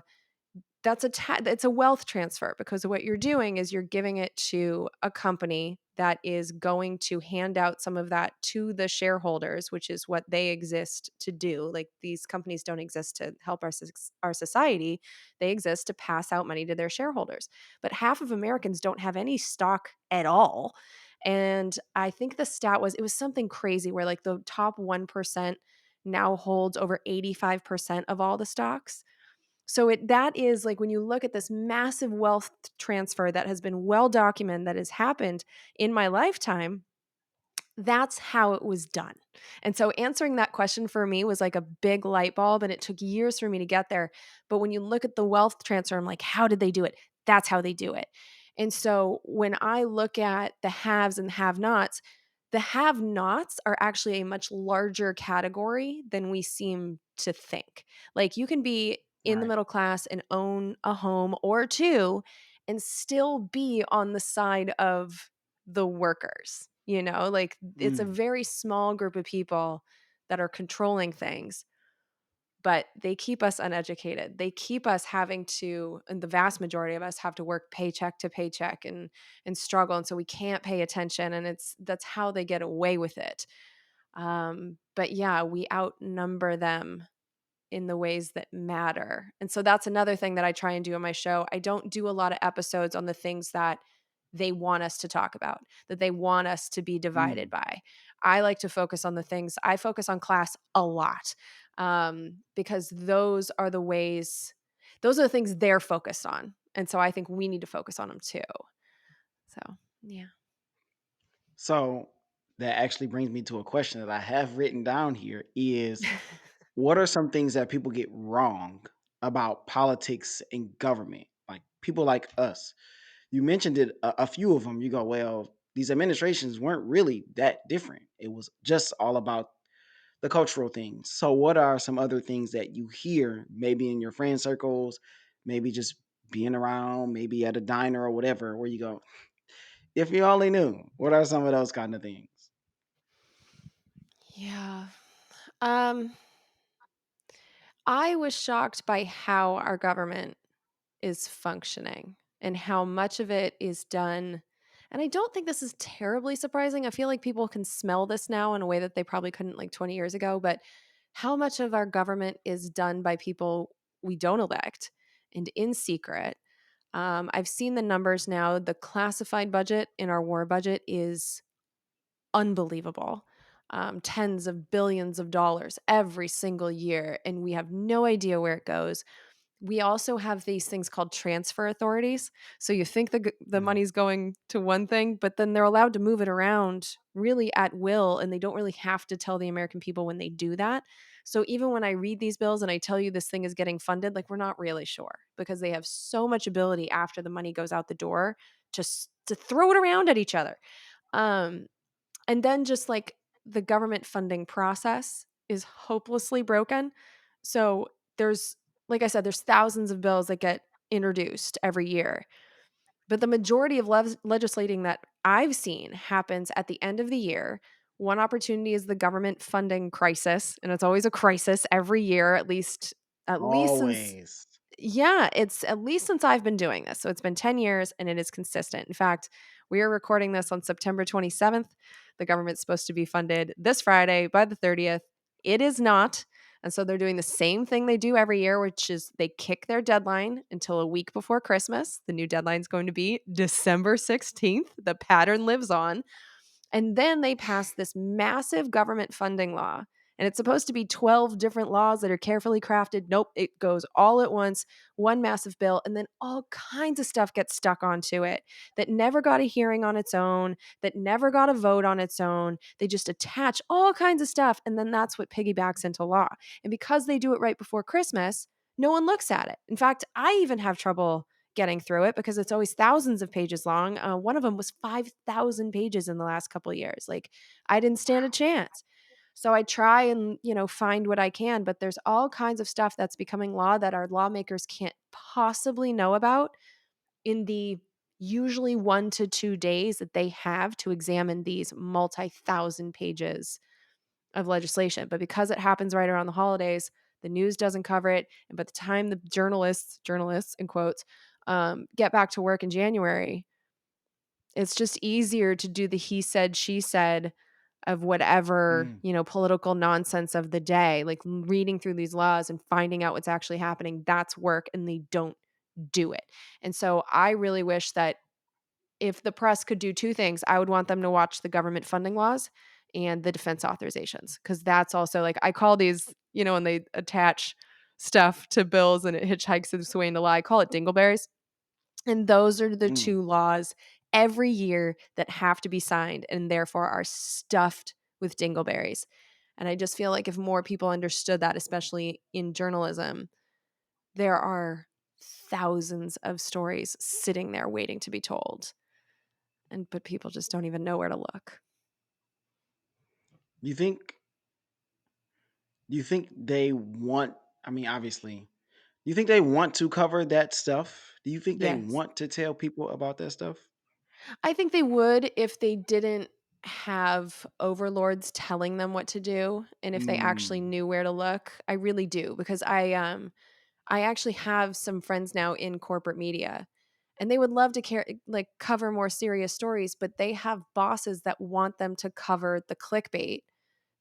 it's a wealth transfer, because what you're doing is you're giving it to a company that is going to hand out some of that to the shareholders, which is what they exist to do. Like, these companies don't exist to help our society, they exist to pass out money to their shareholders. But half of Americans don't have any stock at all. And I think the stat was, it was something crazy where, like, the top 1% now holds over 85% of all the stocks. So that is, like, when you look at this massive wealth transfer that has been well documented, that has happened in my lifetime, that's how it was done. And so answering that question for me was like a big light bulb, and it took years for me to get there. But when you look at the wealth transfer, I'm like, how did they do it? That's how they do it. And so when I look at the haves and have-nots, the have-nots are actually a much larger category than we seem to think. Like, you can be in the right. middle class and own a home or two and still be on the side of the workers, like, it's a Mm. very small group of people that are controlling things, but they keep us uneducated. They keep us having to, and the vast majority of us have to work paycheck to paycheck and struggle. And so we can't pay attention. And that's how they get away with it. But yeah, we outnumber them in the ways that matter. And so that's another thing that I try and do on my show. I don't do a lot of episodes on the things that they want us to talk about, that they want us to be divided Mm. by. I like to focus on the things, I focus on class a lot, because those are the things they're focused on. And so I think we need to focus on them too. So, yeah. So that actually brings me to a question that I have written down here is what are some things that people get wrong about politics and government? Like people like us. You mentioned it a few of them. You go, well, these administrations weren't really that different. It was just all about the cultural things. So what are some other things that you hear maybe in your friend circles, maybe just being around, maybe at a diner or whatever, where you go, if you only knew, what are some of those kind of things? Yeah. Um, I was shocked by how our government is functioning and how much of it is done. And I don't think this is terribly surprising. I feel like people can smell this now in a way that they probably couldn't like 20 years ago. But how much of our government is done by people we don't elect and in secret? I've seen the numbers now. The classified budget in our war budget is unbelievable. Tens of billions of dollars every single year, and we have no idea where it goes. We also have these things called transfer authorities. So you think the Mhm. money's going to one thing, but then they're allowed to move it around really at will, and they don't really have to tell the American people when they do that. So even when I read these bills and I tell you this thing is getting funded, like, we're not really sure, because they have so much ability after the money goes out the door to throw it around at each other. Um, and then just like the government funding process is hopelessly broken. So there's, like I said, there's thousands of bills that get introduced every year. But the majority of legislating that I've seen happens at the end of the year One opportunity is the government funding crisis, and it's always a crisis every year, at least since Always. yeah, it's at least since I've been doing this. So it's been 10 years and it is consistent. In fact, we are recording this on September 27th. The government's supposed to be funded this Friday by the 30th. It is not. And so they're doing the same thing they do every year, which is they kick their deadline until a week before Christmas. The new deadline is going to be December 16th. The pattern lives on. And then they passed this massive government funding law. And it's supposed to be 12 different laws that are carefully crafted. Nope, it goes all at once, one massive bill, and then all kinds of stuff gets stuck onto it that never got a hearing on its own, that never got a vote on its own. They just attach all kinds of stuff, and then that's what piggybacks into law. And because they do it right before Christmas, no one looks at it. In fact, I even have trouble getting through it because it's always thousands of pages long. One of them was 5,000 pages in the last couple of years. Like, I didn't stand a chance. So I try and, find what I can, but there's all kinds of stuff that's becoming law that our lawmakers can't possibly know about in the usually 1 to 2 days that they have to examine these multi-thousand pages of legislation. But because it happens right around the holidays, the news doesn't cover it. And by the time the journalists in quotes, get back to work in January, it's just easier to do the he said, she said of whatever, Mm. political nonsense of the day, like reading through these laws and finding out what's actually happening. That's work, and they don't do it. And so I really wish that if the press could do two things, I would want them to watch the government funding laws and the defense authorizations, because that's also like I call these, when they attach stuff to bills and it hitchhikes its way into law, I call it dingleberries. And those are the Mm. two laws every year that have to be signed and therefore are stuffed with dingleberries. And I just feel like if more people understood that, especially in journalism, there are thousands of stories sitting there waiting to be told. But people just don't even know where to look. You think you think they want, I mean, obviously, do you think they want to cover that stuff? Do you think they Yes. want to tell people about that stuff? I think they would if they didn't have overlords telling them what to do and if they actually Mm. knew where to look. I really do, because I actually have some friends now in corporate media, and they would love to cover more serious stories, but they have bosses that want them to cover the clickbait,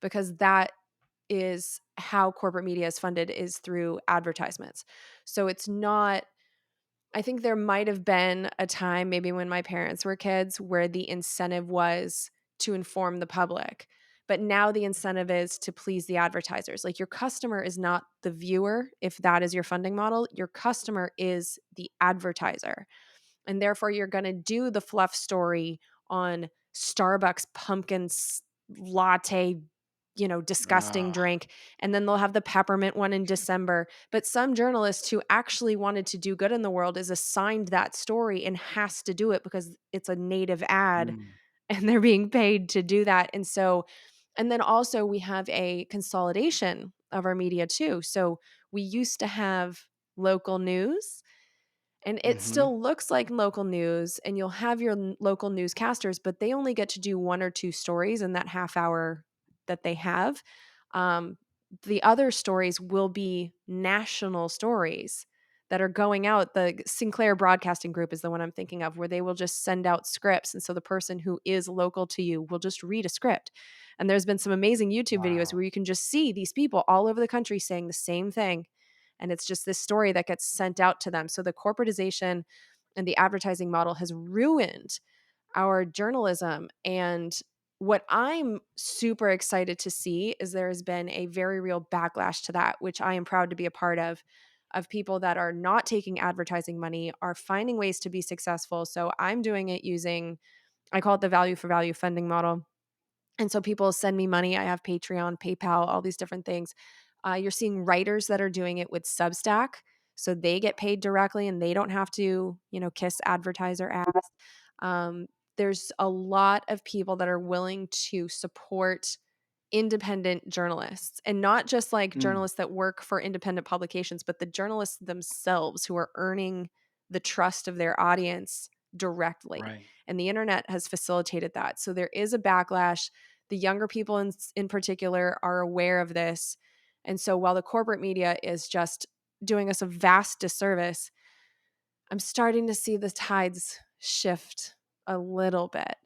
because that is how corporate media is funded, is through advertisements. So it's not, I think there might have been a time maybe when my parents were kids where the incentive was to inform the public. But now the incentive is to please the advertisers. Like, your customer is not the viewer, if that is your funding model. Your customer is the advertiser. And therefore, you're going to do the fluff story on Starbucks latte, disgusting Ah. drink. And then they'll have the peppermint one in December. But some journalist who actually wanted to do good in the world is assigned that story and has to do it because it's a native ad Mm. and they're being paid to do that. And so, and then also we have a consolidation of our media too. So we used to have local news, and it Mhm. still looks like local news, and you'll have your local newscasters, but they only get to do one or two stories in that half hour that they have. Um, the other stories will be national stories that are going out. The Sinclair Broadcasting Group is the one I'm thinking of, where they will just send out scripts. And so the person who is local to you will just read a script. And there's been some amazing YouTube videos Wow. where you can just see these people all over the country saying the same thing, and it's just this story that gets sent out to them. So the corporatization and the advertising model has ruined our journalism. And what I'm super excited to see is there has been a very real backlash to that, which I am proud to be a part of people that are not taking advertising money, are finding ways to be successful. So I'm doing it using, I call it the value for value funding model. And so people send me money. I have Patreon, PayPal, all these different things. You're seeing writers that are doing it with Substack. So they get paid directly and they don't have to, kiss advertiser ads. Um, there's a lot of people that are willing to support independent journalists, and not just like Mm. journalists that work for independent publications, but the journalists themselves who are earning the trust of their audience directly. Right. And the internet has facilitated that. So there is a backlash. The younger people in particular are aware of this. And so while the corporate media is just doing us a vast disservice, I'm starting to see the tides shift a little bit.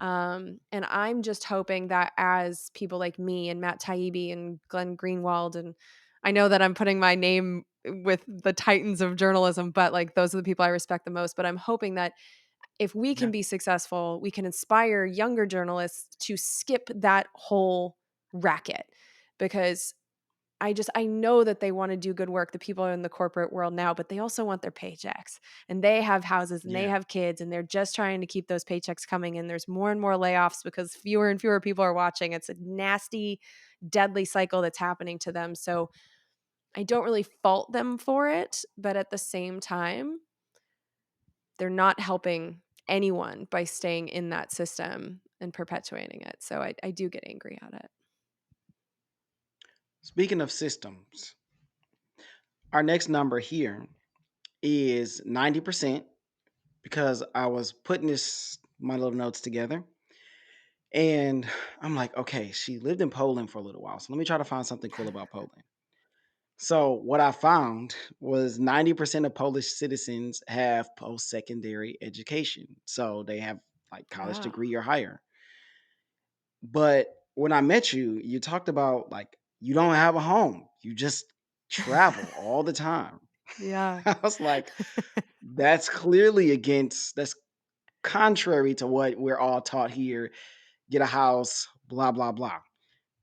And I'm just hoping that as people like me and Matt Taibbi and Glenn Greenwald, and I know that I'm putting my name with the titans of journalism, but like those are the people I respect the most. But I'm hoping that if we can Yeah. be successful, we can inspire younger journalists to skip that whole racket because I know that they wanna do good work, the people in the corporate world now, but they also want their paychecks, and they have houses, and they Yeah. have kids, and they're just trying to keep those paychecks coming, and there's more and more layoffs because fewer and fewer people are watching. It's a nasty, deadly cycle that's happening to them, so I don't really fault them for it, but at the same time, they're not helping anyone by staying in that system and perpetuating it, so I do get angry at it. Speaking of systems, our next number here is 90% because I was putting my little notes together. And I'm like, okay, she lived in Poland for a little while. So let me try to find something cool about Poland. So what I found was 90% of Polish citizens have post-secondary education. So they have like college Yeah. degree or higher. But when I met you, you talked about like you don't have a home. You just travel all the time. Yeah. I was like, that's contrary to what we're all taught here. Get a house, blah, blah, blah.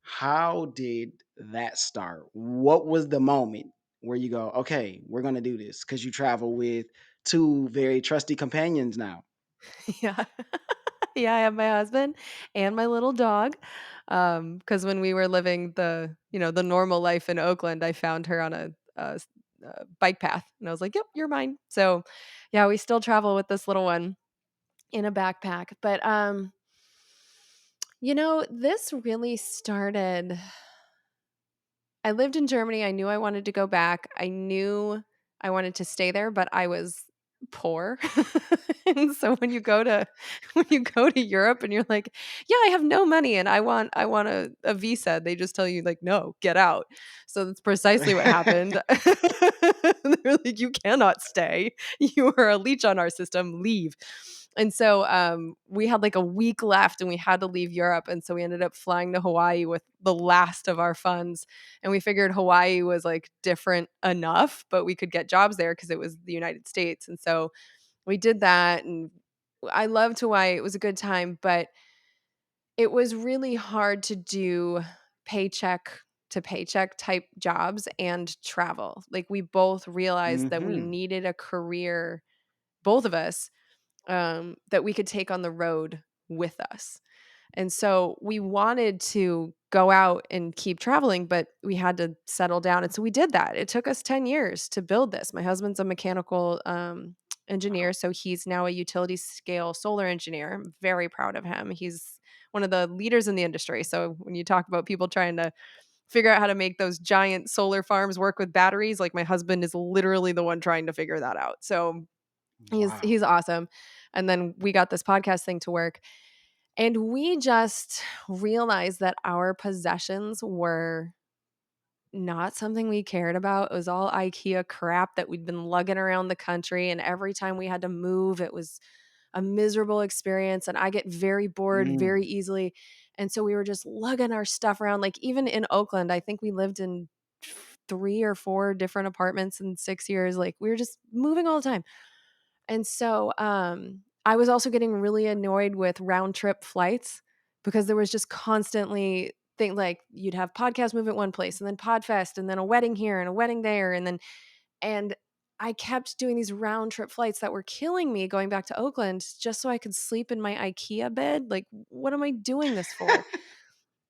How did that start? What was the moment where you go, okay, we're going to do this? Because you travel with two very trusty companions now. Yeah. Yeah, I have my husband and my little dog. Because when we were living the normal life in Oakland, I found her on a bike path, and I was like, "Yep, you're mine." So, yeah, we still travel with this little one in a backpack. But, this really started I lived in Germany, I knew I wanted to go back, I knew I wanted to stay there, but I was poor. And so when you go to Europe and you're like, "Yeah, I have no money and I want a visa," they just tell you like, "No, get out." So that's precisely what happened. They're like, "You cannot stay. You are a leech on our system, leave." And so, we had like a week left and we had to leave Europe, and so we ended up flying to Hawaii with the last of our funds, and we figured Hawaii was like different enough, but we could get jobs there because it was the United States. And so we did that, and I loved Hawaii. It was a good time, but it was really hard to do paycheck to paycheck type jobs and travel. Like we both realized that we Hmm. needed a career, both of us, that we could take on the road with us. And so we wanted to go out and keep traveling, but we had to settle down. And so we did that. It took us 10 years to build this. My husband's a mechanical engineer. Wow. So he's now a utility scale solar engineer. I'm very proud of him. He's one of the leaders in the industry. So when you talk about people trying to figure out how to make those giant solar farms work with batteries, like my husband is literally the one trying to figure that out. So Wow. he's awesome. And then we got this podcast thing to work, and we just realized that our possessions were not something we cared about. It was all IKEA crap that we'd been lugging around the country, and every time we had to move, it was a miserable experience, and I get very bored very Mm. easily. And so we were just lugging our stuff around. Like even in Oakland, I think we lived in 3 or 4 different apartments in 6 years. Like we were just moving all the time. And so, I was also getting really annoyed with round trip flights because there was just constantly thing like you'd have podcast movement one place and then Podfest and then a wedding here and a wedding there and I kept doing these round trip flights that were killing me going back to Oakland just so I could sleep in my IKEA bed. Like, what am I doing this for?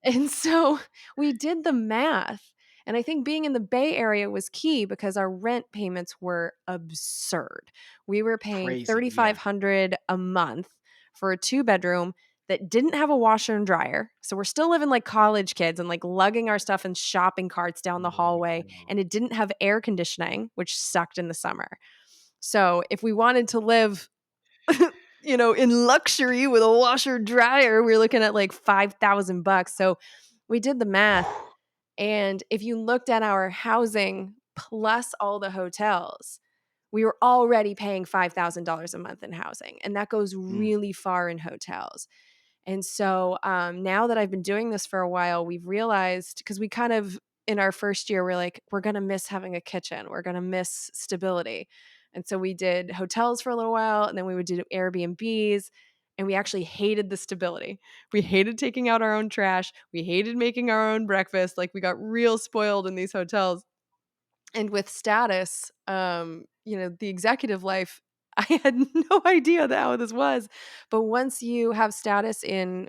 And so we did the math. And I think being in the Bay Area was key because our rent payments were absurd. We were paying Crazy. Yeah. 3,500 a month for a two-bedroom that didn't have a washer and dryer. So we're still living like college kids and like lugging our stuff in shopping carts down the Oh my hallway, God. and it didn't have air conditioning, which sucked in the summer. So if we wanted to live in luxury with a washer dryer, we were looking at like $5,000. So we did the math. And if you looked at our housing plus all the hotels, we were already paying $5,000 a month in housing. And that goes Mm, really far in hotels. And so now that I've been doing this for a while, we've realized because we kind of, in our first year, we're like, we're going to miss having a kitchen. We're going to miss stability. And so we did hotels for a little while and then we would do Airbnbs. And we actually hated the stability. We hated taking out our own trash. We hated making our own breakfast. Like we got real spoiled in these hotels. And with status, the executive life, I had no idea that how this was. But once you have status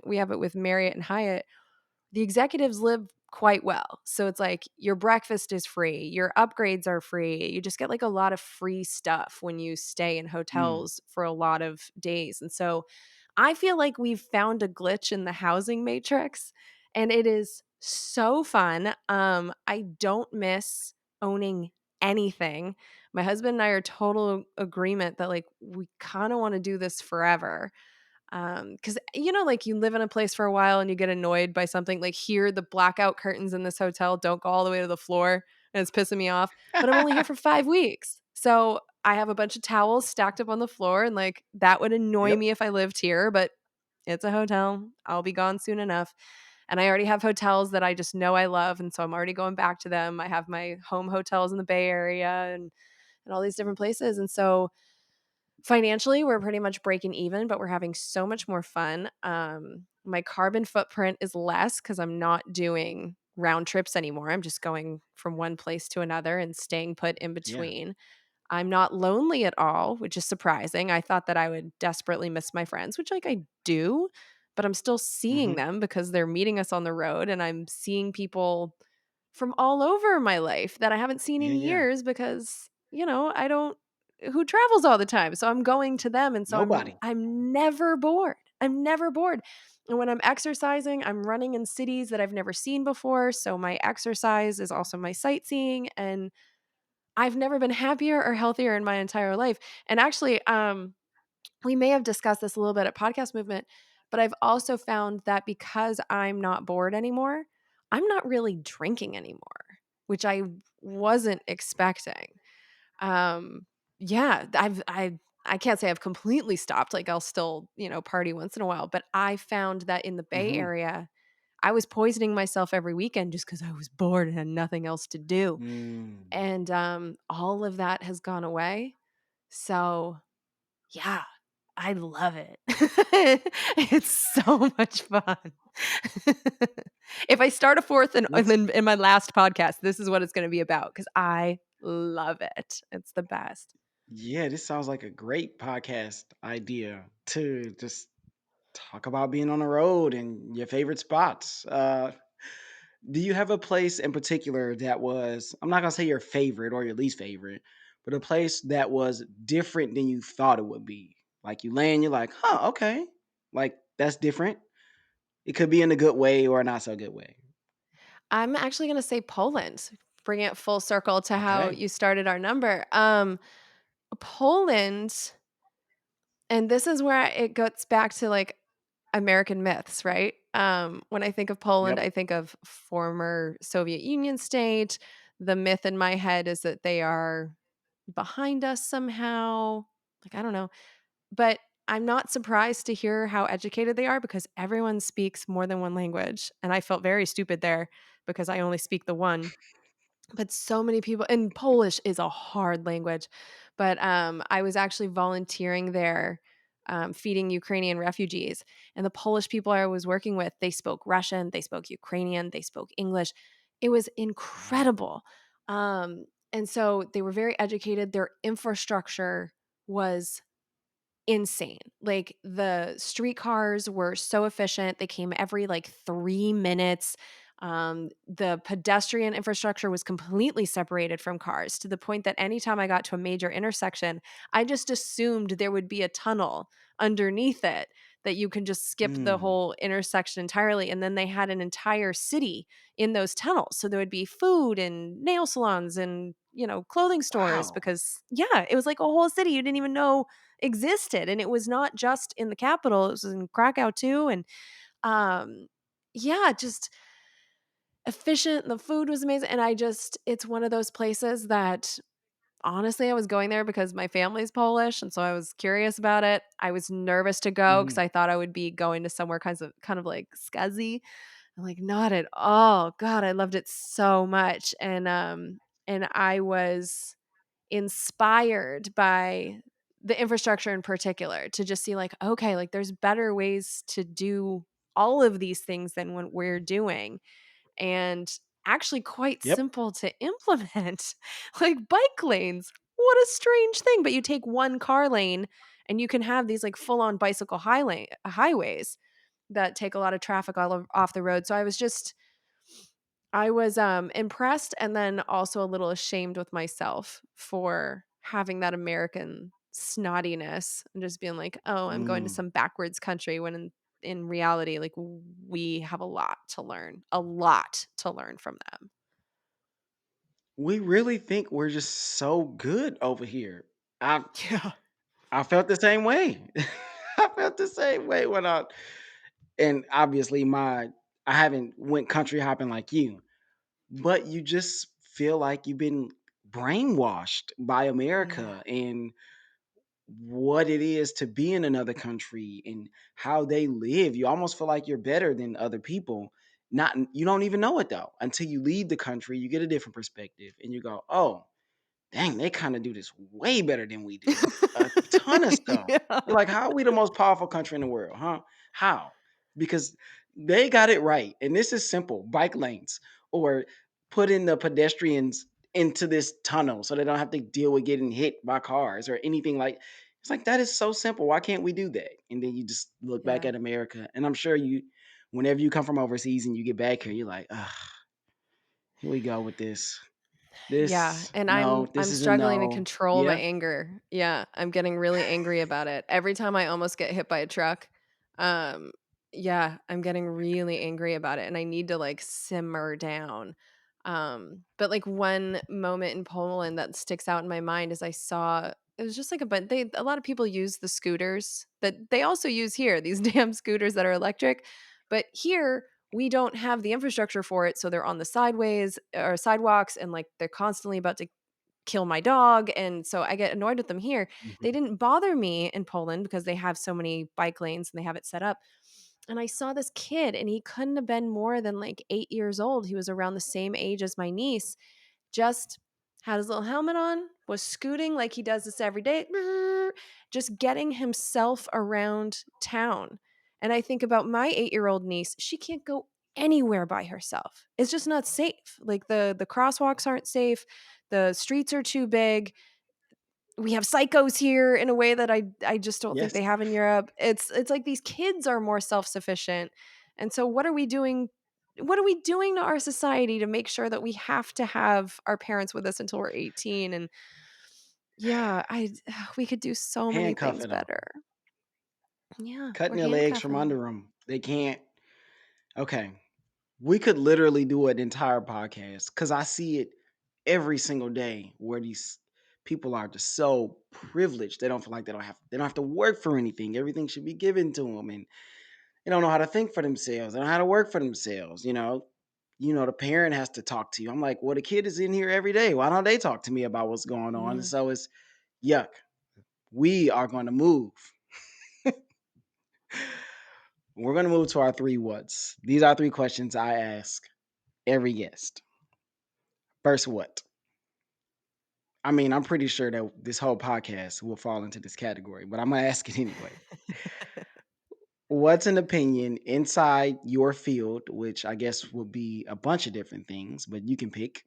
we have it with Marriott and Hyatt, the executives live quite well. So it's like your breakfast is free, your upgrades are free. You just get like a lot of free stuff when you stay in mm, hotels for a lot of days. And so I feel like we've found a glitch in the housing matrix and it is so fun. I don't miss owning anything. My husband and I are total agreement that like we kind of want to do this forever. Because like you live in a place for a while and you get annoyed by something. Like here, the blackout curtains in this hotel don't go all the way to the floor, and it's pissing me off. But I'm only here for 5 weeks, so I have a bunch of towels stacked up on the floor, and like that would annoy yep. me if I lived here. But it's a hotel. I'll be gone soon enough. And I already have hotels that I just know I love. And so I'm already going back to them. I have my home hotels in the Bay Area and all these different places. And so financially, we're pretty much breaking even, but we're having so much more fun. My carbon footprint is less because I'm not doing round trips anymore. I'm just going from one place to another and staying put in Yeah. between. I'm not lonely at all, which is surprising. I thought that I would desperately miss my friends, which like I do, but I'm still seeing Hmm. them because they're meeting us on the road and I'm seeing people from all over my life that I haven't seen Yeah. in Yeah. years because, I don't who travels all the time. So I'm going to them and so I'm Nobody. I'm never bored. I'm never bored. And when I'm exercising, I'm running in cities that I've never seen before, so my exercise is also my sightseeing and I've never been happier or healthier in my entire life. And actually, we may have discussed this a little bit at Podcast Movement, but I've also found that because I'm not bored anymore, I'm not really drinking anymore, which I wasn't expecting. Yeah, I can't say I've completely stopped. Like I'll still, party once in a while, but I found that in the Bay Hmm. Area, I was poisoning myself every weekend just because I was bored and had nothing else to do. Mm. And all of that has gone away. So yeah, I love it. It's so much fun. If I start a fourth and That's then in my last podcast, this is what it's gonna be about because I love it. It's the best. yeah. This sounds like a great podcast idea to just talk about being on the road and your favorite spots. Do you have a place in particular that was, I'm not gonna say your favorite or your least favorite, but a place that was different than you thought it would be? Like you land, you're like, huh, okay. Like that's different. It could be in a good way or a not so good way. I'm actually gonna say Poland. Bring it full circle to how Okay. you started our number. Poland, and this is where it goes back to like American myths, right? When I think of Poland, Yep. I think of former Soviet Union state. The myth in my head is that they are behind us somehow. Like, I don't know. But I'm not surprised to hear how educated they are because everyone speaks more than one language. And I felt very stupid there because I only speak the one. But so many people and Polish is a hard language, but, I was actually volunteering there, feeding Ukrainian refugees, and the Polish people I was working with, they spoke Russian, they spoke Ukrainian, they spoke English. It was Wow. incredible, and so they were very educated, their infrastructure was insane. Like the streetcars were so efficient. They came every like 3 minutes. The pedestrian infrastructure was completely separated from cars to the point that anytime I got to a major intersection, I just assumed there would be a tunnel underneath it that you can just skip the Mm. whole intersection entirely. And then they had an entire city in those tunnels. So there would be food and nail salons and clothing stores Wow. because yeah, it was like a whole city you didn't even know existed, and it was not just in the capital, it was in Krakow too, and um yeah, just efficient, the food was amazing, and it's one of those places that honestly, I was going there because my family's Polish, and so I was curious about it. I was nervous to go because Mhm. I thought I would be going to somewhere kind of like scuzzy. I'm like, not at all. God, I loved it so much. And I was inspired by the infrastructure in particular to just see like, okay, like there's better ways to do all of these things than what we're doing and actually quite Yep. simple to implement, like bike lanes. What a strange thing, but you take one car lane and you can have these like full-on bicycle highways that take a lot of traffic off the road. So I was impressed and then also a little ashamed with myself for having that American snottiness and just being like, "Oh, I'm going to Mm. some backwards country," when in reality, like, we have a lot to learn from them. We really think we're just so good over here. I Yeah. I felt the same way. I felt the same way when I and obviously I haven't went country hopping like you, but you just feel like you've been brainwashed by Yeah. America and what it is to be in another country and how they live. You almost feel like you're better than other people. Not you don't even know it though until you leave the country. You get a different perspective and you go, "Oh, dang, they kind of do this way better than we do. A ton of stuff." Yeah. You're like, how are we the most powerful country in the world, huh? How? Because they got it right. And this is simple bike lanes or putting the pedestrians into this tunnel so they don't have to deal with getting hit by cars or anything like it's like that is so simple. Why can't we do that? And then you just look back Yeah. at America. And I'm sure whenever you come from overseas and you get back here, you're like, here we go with this. Yeah, This, and no, I'm this is a struggling to no. control my Yeah. anger. Yeah, I'm getting really angry about it. Every time I almost get hit by a truck, um, yeah, I'm getting really angry about it, and I need to, like, simmer down. But, like, one moment in Poland that sticks out in my mind is I saw it was just like a lot of people use the scooters that they also use here, these damn scooters that are electric, but here we don't have the infrastructure for it, so they're on the sideways or sidewalks, and, like, they're constantly about to kill my dog, and so I get annoyed with them here. They Mhm. didn't bother me in Poland because they have so many bike lanes and they have it set up, and I saw this kid, and he couldn't have been more than, like, 8 years old. He was around the same age as my niece, just had his little helmet on, was scooting like he does this every day, just getting himself around town. And I think about my 8-year-old niece, she can't go anywhere by herself. It's just not safe. Like the crosswalks aren't safe, the streets are too big. We have psychos here in a way that I just don't think Yes. they have in Europe. It's like these kids are more self-sufficient. And so what are we doing to our society to make sure that we have to have our parents with us until we're 18? And yeah, we could do so many things Handcuffing them, better. Yeah, we're cutting their legs from handcuffing them. under them. They can't. Okay. We could literally do an entire podcast because I see it every single day where these people are just so privileged. They don't feel like they don't have to work for anything. Everything should be given to them, and they don't know how to think for themselves. They don't know how to work for themselves. The parent has to talk to you. I'm like, well, the kid is in here every day. Why don't they talk to me about what's going on? And Yeah. so it's yuck. We are going to move. We're going to move to our three whats. These are three questions I ask every guest. First, what? I mean, I'm pretty sure that this whole podcast will fall into this category, but I'm going to ask it anyway. What's an opinion inside your field, which I guess will be a bunch of different things, but you can pick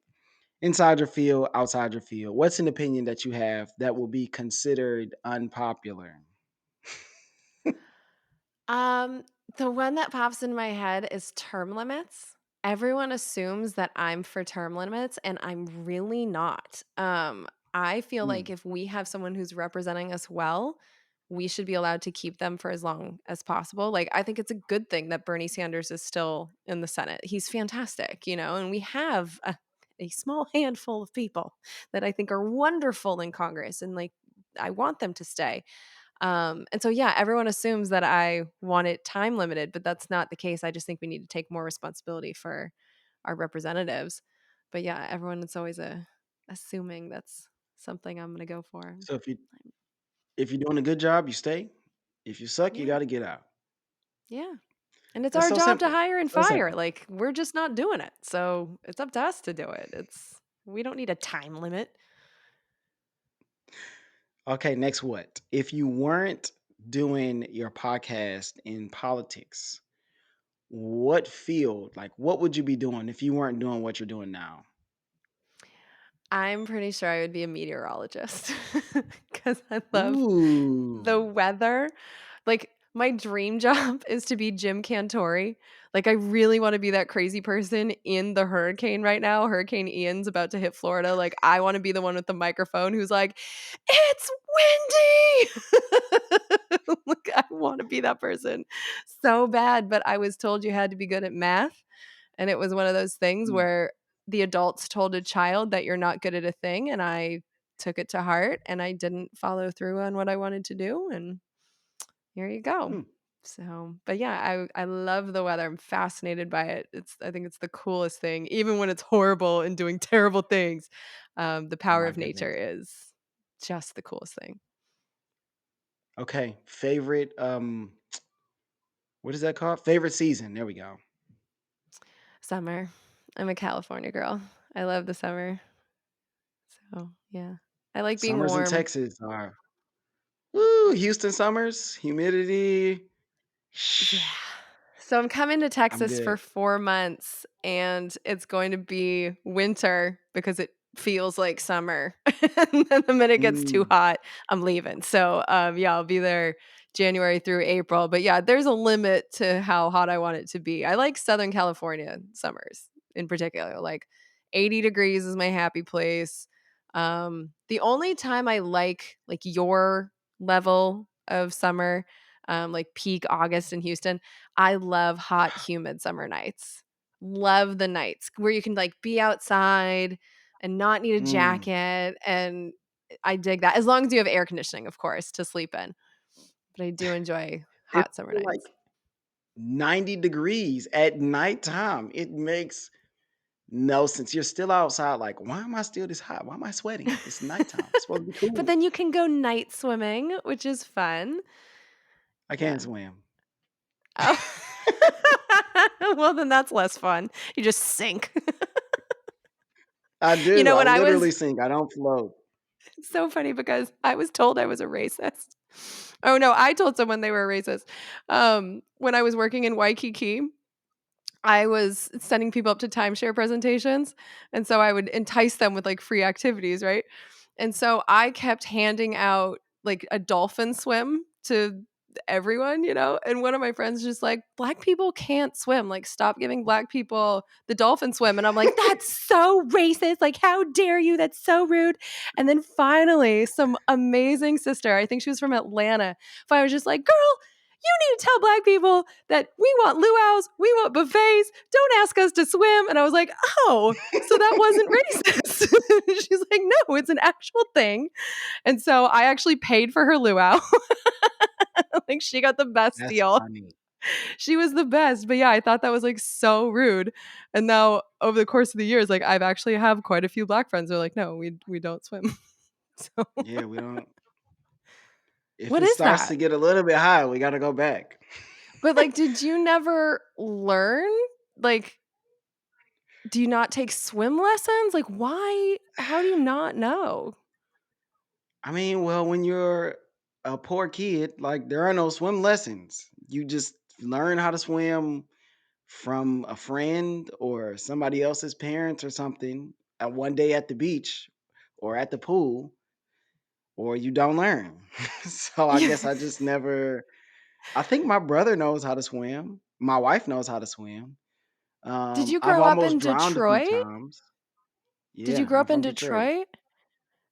inside your field, outside your field. What's an opinion that you have that will be considered unpopular? Um, the one that pops in my head is term limits. Everyone assumes that I'm for term limits, and I'm really not. I feel like Mm, if we have someone who's representing us well, we should be allowed to keep them for as long as possible. Like, I think it's a good thing that Bernie Sanders is still in the Senate. He's fantastic, and we have a small handful of people that I think are wonderful in Congress, and like I want them to stay. And so, yeah, everyone assumes that I want it time limited, but that's not the case. I just think we need to take more responsibility for our representatives. But yeah, everyone is always assuming that's something I'm going to go for. So if you're doing a good job, you stay. If you suck, you Yeah. got to get out. Yeah. And it's That's our so job to simple. hire and So fire. simple. Like, we're just not doing it. So it's up to us to do it. We don't need a time limit. Okay, next what? If you weren't doing your podcast in politics, what field, like what would you be doing if you weren't doing what you're doing now? I'm pretty sure I would be a meteorologist because I love the Ooh. weather. Like, my dream job is to be Jim Cantori. Like, I really wanna be that crazy person in the hurricane right now. Hurricane Ian's about to hit Florida. Like, I wanna be the one with the microphone who's like, "It's windy!" Like, I wanna be that person so bad, but I was told you had to be good at math, and it was one of those things Mm, where the adults told a child that you're not good at a thing, and I took it to heart, and I didn't follow through on what I wanted to do, and here you go. mm. So, but yeah, I love the weather. I'm fascinated by it. I think it's the coolest thing, even when it's horrible and doing terrible things. The Oh power my of nature goodness. is just the coolest thing. Okay, favorite what is that called? Favorite season. There we go. Summer. I'm a California girl. I love the summer. So yeah, I like being Summers in warm. Texas are woo, Houston summers, humidity. Yeah. Shh, So I'm coming to I'm Texas for good. 4 months, and it's going to be winter because it feels like summer. And then the minute it gets too Mm, hot, I'm leaving. So, yeah, I'll be there January through April. But yeah, there's a limit to how hot I want it to be. I like Southern California summers in particular. Like 80 degrees is my happy place. The only time I like your level of summer, like peak August in Houston, I love hot, humid summer nights. Love the nights where you can like be outside and not need a mm. jacket. And I dig that. As long as you have air conditioning, of course, to sleep in. But I do enjoy It's hot summer like nights. 90 degrees at nighttime. It makes no sense. You're still outside, like, why am I still this hot? Why am I sweating? It's nighttime. It's supposed to be But cool. then you can go night swimming, which is fun. I can't Yeah. swim. Oh. Well, then that's less fun. You just sink. I You do. know, I when I literally was sink. I don't float. It's so funny because I was told I was a racist. Oh, no, I told someone they were a racist. When I was working in Waikiki, I was sending people up to timeshare presentations, and so I would entice them with, like, free activities, right? And so I kept handing out, like, a dolphin swim to everyone, and one of my friends just like, "Black people can't swim, like, stop giving black people the dolphin swim," and I'm like, "That's so racist, like, how dare you? That's so rude." And then finally, some amazing sister, I think she was from Atlanta, finally was just like, "Girl, you need to tell black people that we want luau's, we want buffets. Don't ask us to swim." And I was like, "Oh, so that wasn't racist." She's like, "No, it's an actual thing." And so I actually paid for her luau. Like, she got the best That's deal. funny. She was the best. But yeah, I thought that was like so rude. And now over the course of the years, like I've actually have quite a few black friends who are like, "No, we don't swim." So Yeah, we don't. If what it is starts to that? get a little bit high, we got to go back. But like, did you never learn? Like, do you not take swim lessons? Like, why? How do you not know? I mean, well, when you're a poor kid, like there are no swim lessons. You just learn how to swim from a friend or somebody else's parents or something one day at the beach or at the pool, or you don't learn. So I Yeah. guess I just never. I think my brother knows how to swim. My wife knows how to swim. Did you I've grow up almost in drowned a few Detroit? times. Did you Yeah, grow I'm up in from Detroit. Detroit?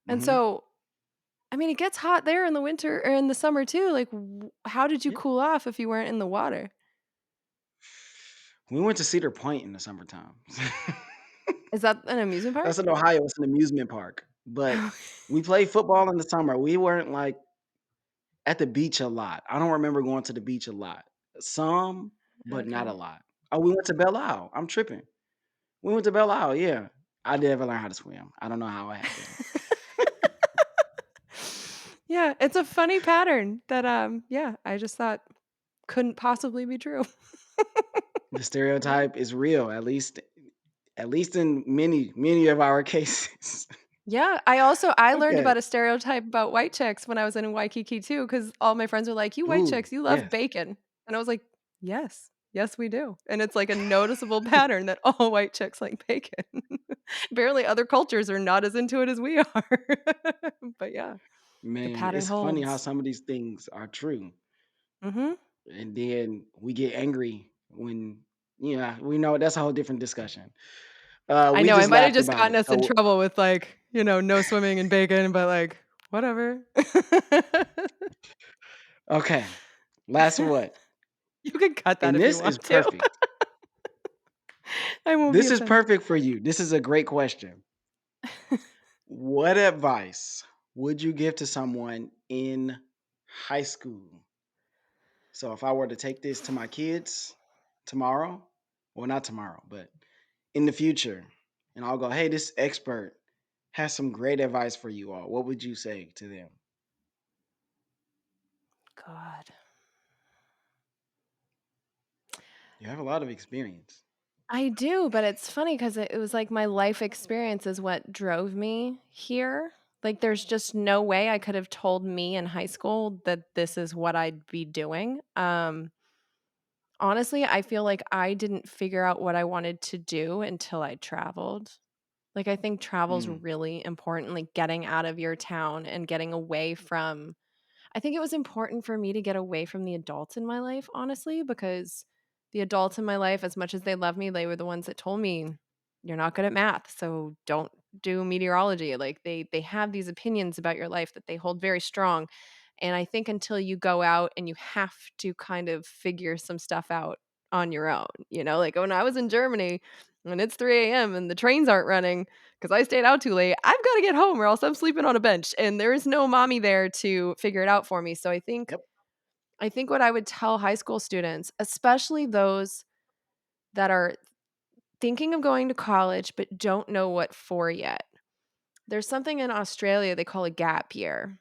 And Hmm. so, I mean, it gets hot there in the winter or in the summer too. Like, how did you Yeah. cool off if you weren't in the water? We went to Cedar Point in the summertime. Is that an amusement park? That's in Ohio, it's an amusement park, but we played football in the summer. We weren't, like, at the beach a lot. I don't remember going to the beach a lot. Some, but not a Okay. lot. Oh, we went to Belle Isle. I'm tripping. We went to Belle Isle, yeah. I never learned how to swim. I don't know how it happened. Yeah, it's a funny pattern that, yeah, I just thought couldn't possibly be true. The stereotype is real, at least in many of our cases. Yeah, I learned Okay. about a stereotype about white chicks when I was in Waikiki too, because all my friends were like, "You white Ooh, chicks, you love yes. bacon." And I was like, "Yes. Yes, we do." And it's like a noticeable pattern that all white chicks like bacon. Apparently other cultures are not as into it as we are. But yeah, the Man, pattern it's funny how holds. some of these things are true, Mhm. and then we get angry when we know that's a whole different discussion. I We know, I just might have laughed just about gotten it. us in trouble with, like, no swimming and bacon, but, like, whatever. Okay, last one, You can cut that and if you this is want to. perfect. I won't be This is offended. perfect for you. This is a great question. What advice would you give to someone in high school? So if I were to take this to my kids tomorrow, well, not tomorrow, but in the future, and I'll go, hey, this expert has some great advice for you all. What would you say to them? God. You have a lot of experience. I do, but it's funny because it was like my life experience is what drove me here. Like, there's just no way I could have told me in high school that this is what I'd be doing. Honestly, I feel like I didn't figure out what I wanted to do until I traveled. Like, I think travel's Mm, really important, like getting out of your town and getting away from I think it was important for me to get away from the adults in my life, honestly, because the adults in my life, as much as they love me, they were the ones that told me, "You're not good at math, so don't do meteorology." Like they have these opinions about your life that they hold very strong. And I think until you go out and you have to kind of figure some stuff out on your own, like when I was in Germany and it's 3 a.m. and the trains aren't running, because I stayed out too late. I've got to get home or else I'm sleeping on a bench, and there is no mommy there to figure it out for me. So yep. I think what I would tell high school students, especially those that are thinking of going to college but don't know what for yet. There's something in Australia they call a gap year.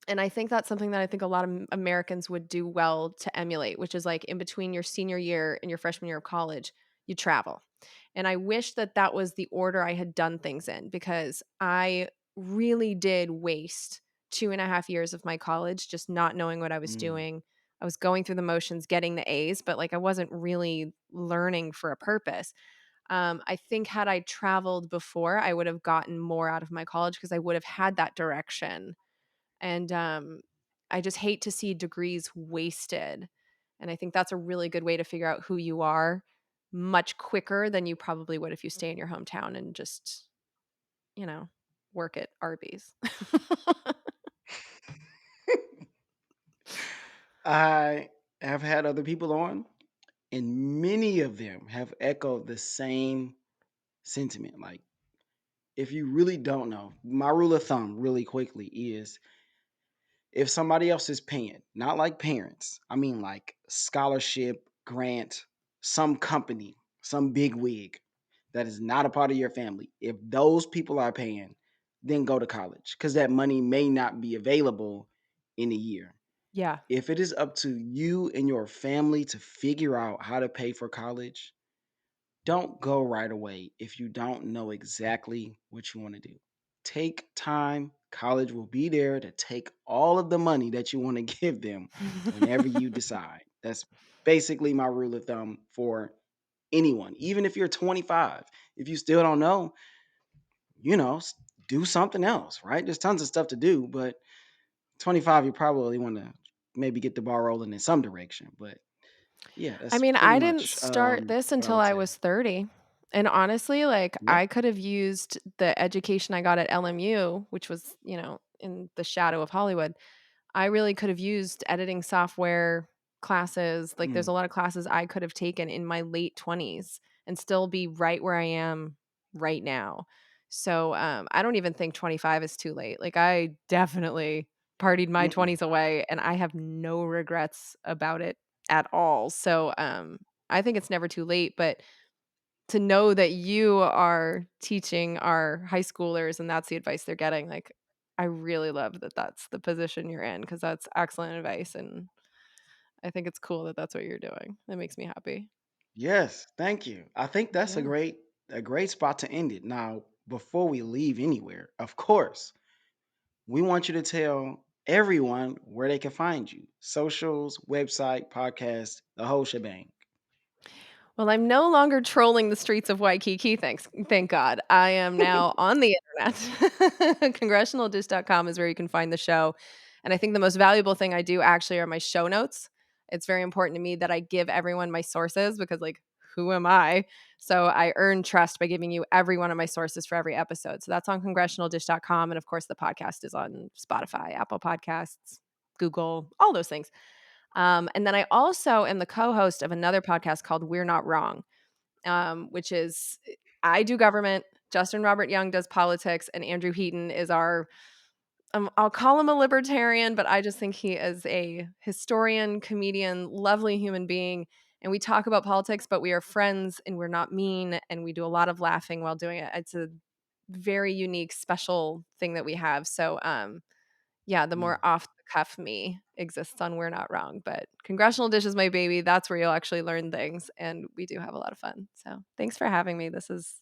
And I think that's something that I think a lot of Americans would do well to emulate, which is like in between your senior year and your freshman year of college, you travel. And I wish that that was the order I had done things in, because I really did waste 2.5 years of my college just not knowing what I was Mm, doing. I was going through the motions, getting the A's, but like I wasn't really learning for a purpose. I think had I traveled before, I would have gotten more out of my college because I would have had that direction. And I just hate to see degrees wasted. And I think that's a really good way to figure out who you are much quicker than you probably would if you stay in your hometown and just, you know, work at Arby's. I have had other people on, and many of them have echoed the same sentiment. Like, if you really don't know, my rule of thumb, really quickly, is if somebody else is paying, not like parents, I mean like scholarship, grant, some company, some big wig that is not a part of your family. If those people are paying, then go to college because that money may not be available in a year. Yeah. If it is up to you and your family to figure out how to pay for college, don't go right away if you don't know exactly what you want to do. Take time. College will be there to take all of the money that you want to give them whenever you decide. That's basically my rule of thumb for anyone. Even if you're 25, if you still don't know, do something else, right? There's tons of stuff to do, but 25, you probably want to maybe get the ball rolling in some direction. But yeah, I that's mean, pretty I didn't much start this what I until would I say. was 30. And honestly, like Yep. I could have used the education I got at LMU, which was, in the shadow of Hollywood. I really could have used editing software classes. Like, there's a Mm. lot of classes I could have taken in my late 20s and still be right where I am. right now. So I don't even think 25 is too late. Like I definitely partied my Mm-mm. 20s away and I have no regrets about it at all. So I think it's never too late, but to know that you are teaching our high schoolers and that's the advice they're getting, like, I really love that that's the position you're in because that's excellent advice, and I think it's cool that that's what you're doing. That makes me happy. Yes, thank you. I think that's Yeah. a great spot to end it. Now, before we leave anywhere, of course, we want you to tell everyone where they can find you. Socials, website, podcast, the whole shebang. Well, I'm no longer trolling the streets of Waikiki, thank God. I am now on the internet. Congressionaldish.com is where you can find the show, and I think the most valuable thing I do actually are my show notes. It's very important to me that I give everyone my sources because, like, who am I? So I earn trust by giving you every one of my sources for every episode. So that's on congressionaldish.com, and of course, the podcast is on Spotify, Apple Podcasts, Google, all those things. And then I also am the co-host of another podcast called We're Not Wrong, which is I do government, Justin Robert Young does politics, and Andrew Heaton is our I'll call him a libertarian, but I just think he is a historian, comedian, lovely human being. And we talk about politics, but we are friends and we're not mean. And we do a lot of laughing while doing it. It's a very unique, special thing that we have. So, yeah, the more Mm. off the cuff me exists on We're Not Wrong, but Congressional Dish is my baby. That's where you'll actually learn things, and we do have a lot of fun. So, thanks for having me. This is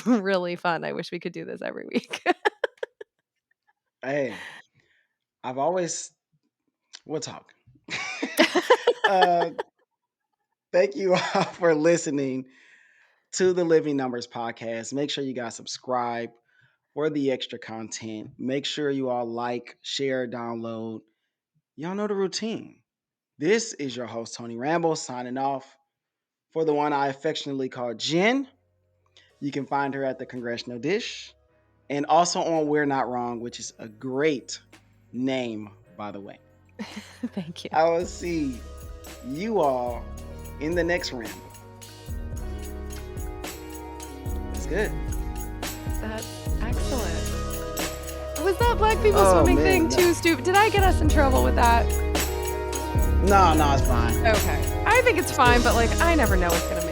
really fun. I wish we could do this every week. Hey, I've always we'll talk. uh, thank you all for listening to the Living Numbers podcast. Make sure you guys subscribe for the extra content. Make sure you all like, share, download. Y'all know the routine. This is your host, Tony Rambles, signing off for the one I affectionately call Jen. You can find her at the Congressional Dish and also on We're Not Wrong, which is a great name, by the way. Thank you. I will see you all in the next ramble. That's good. That's excellent. Was that black people Oh swimming man, thing too stupid? Did I get us in trouble with that? no, it's fine. Okay. I think it's fine, but like I never know what's gonna make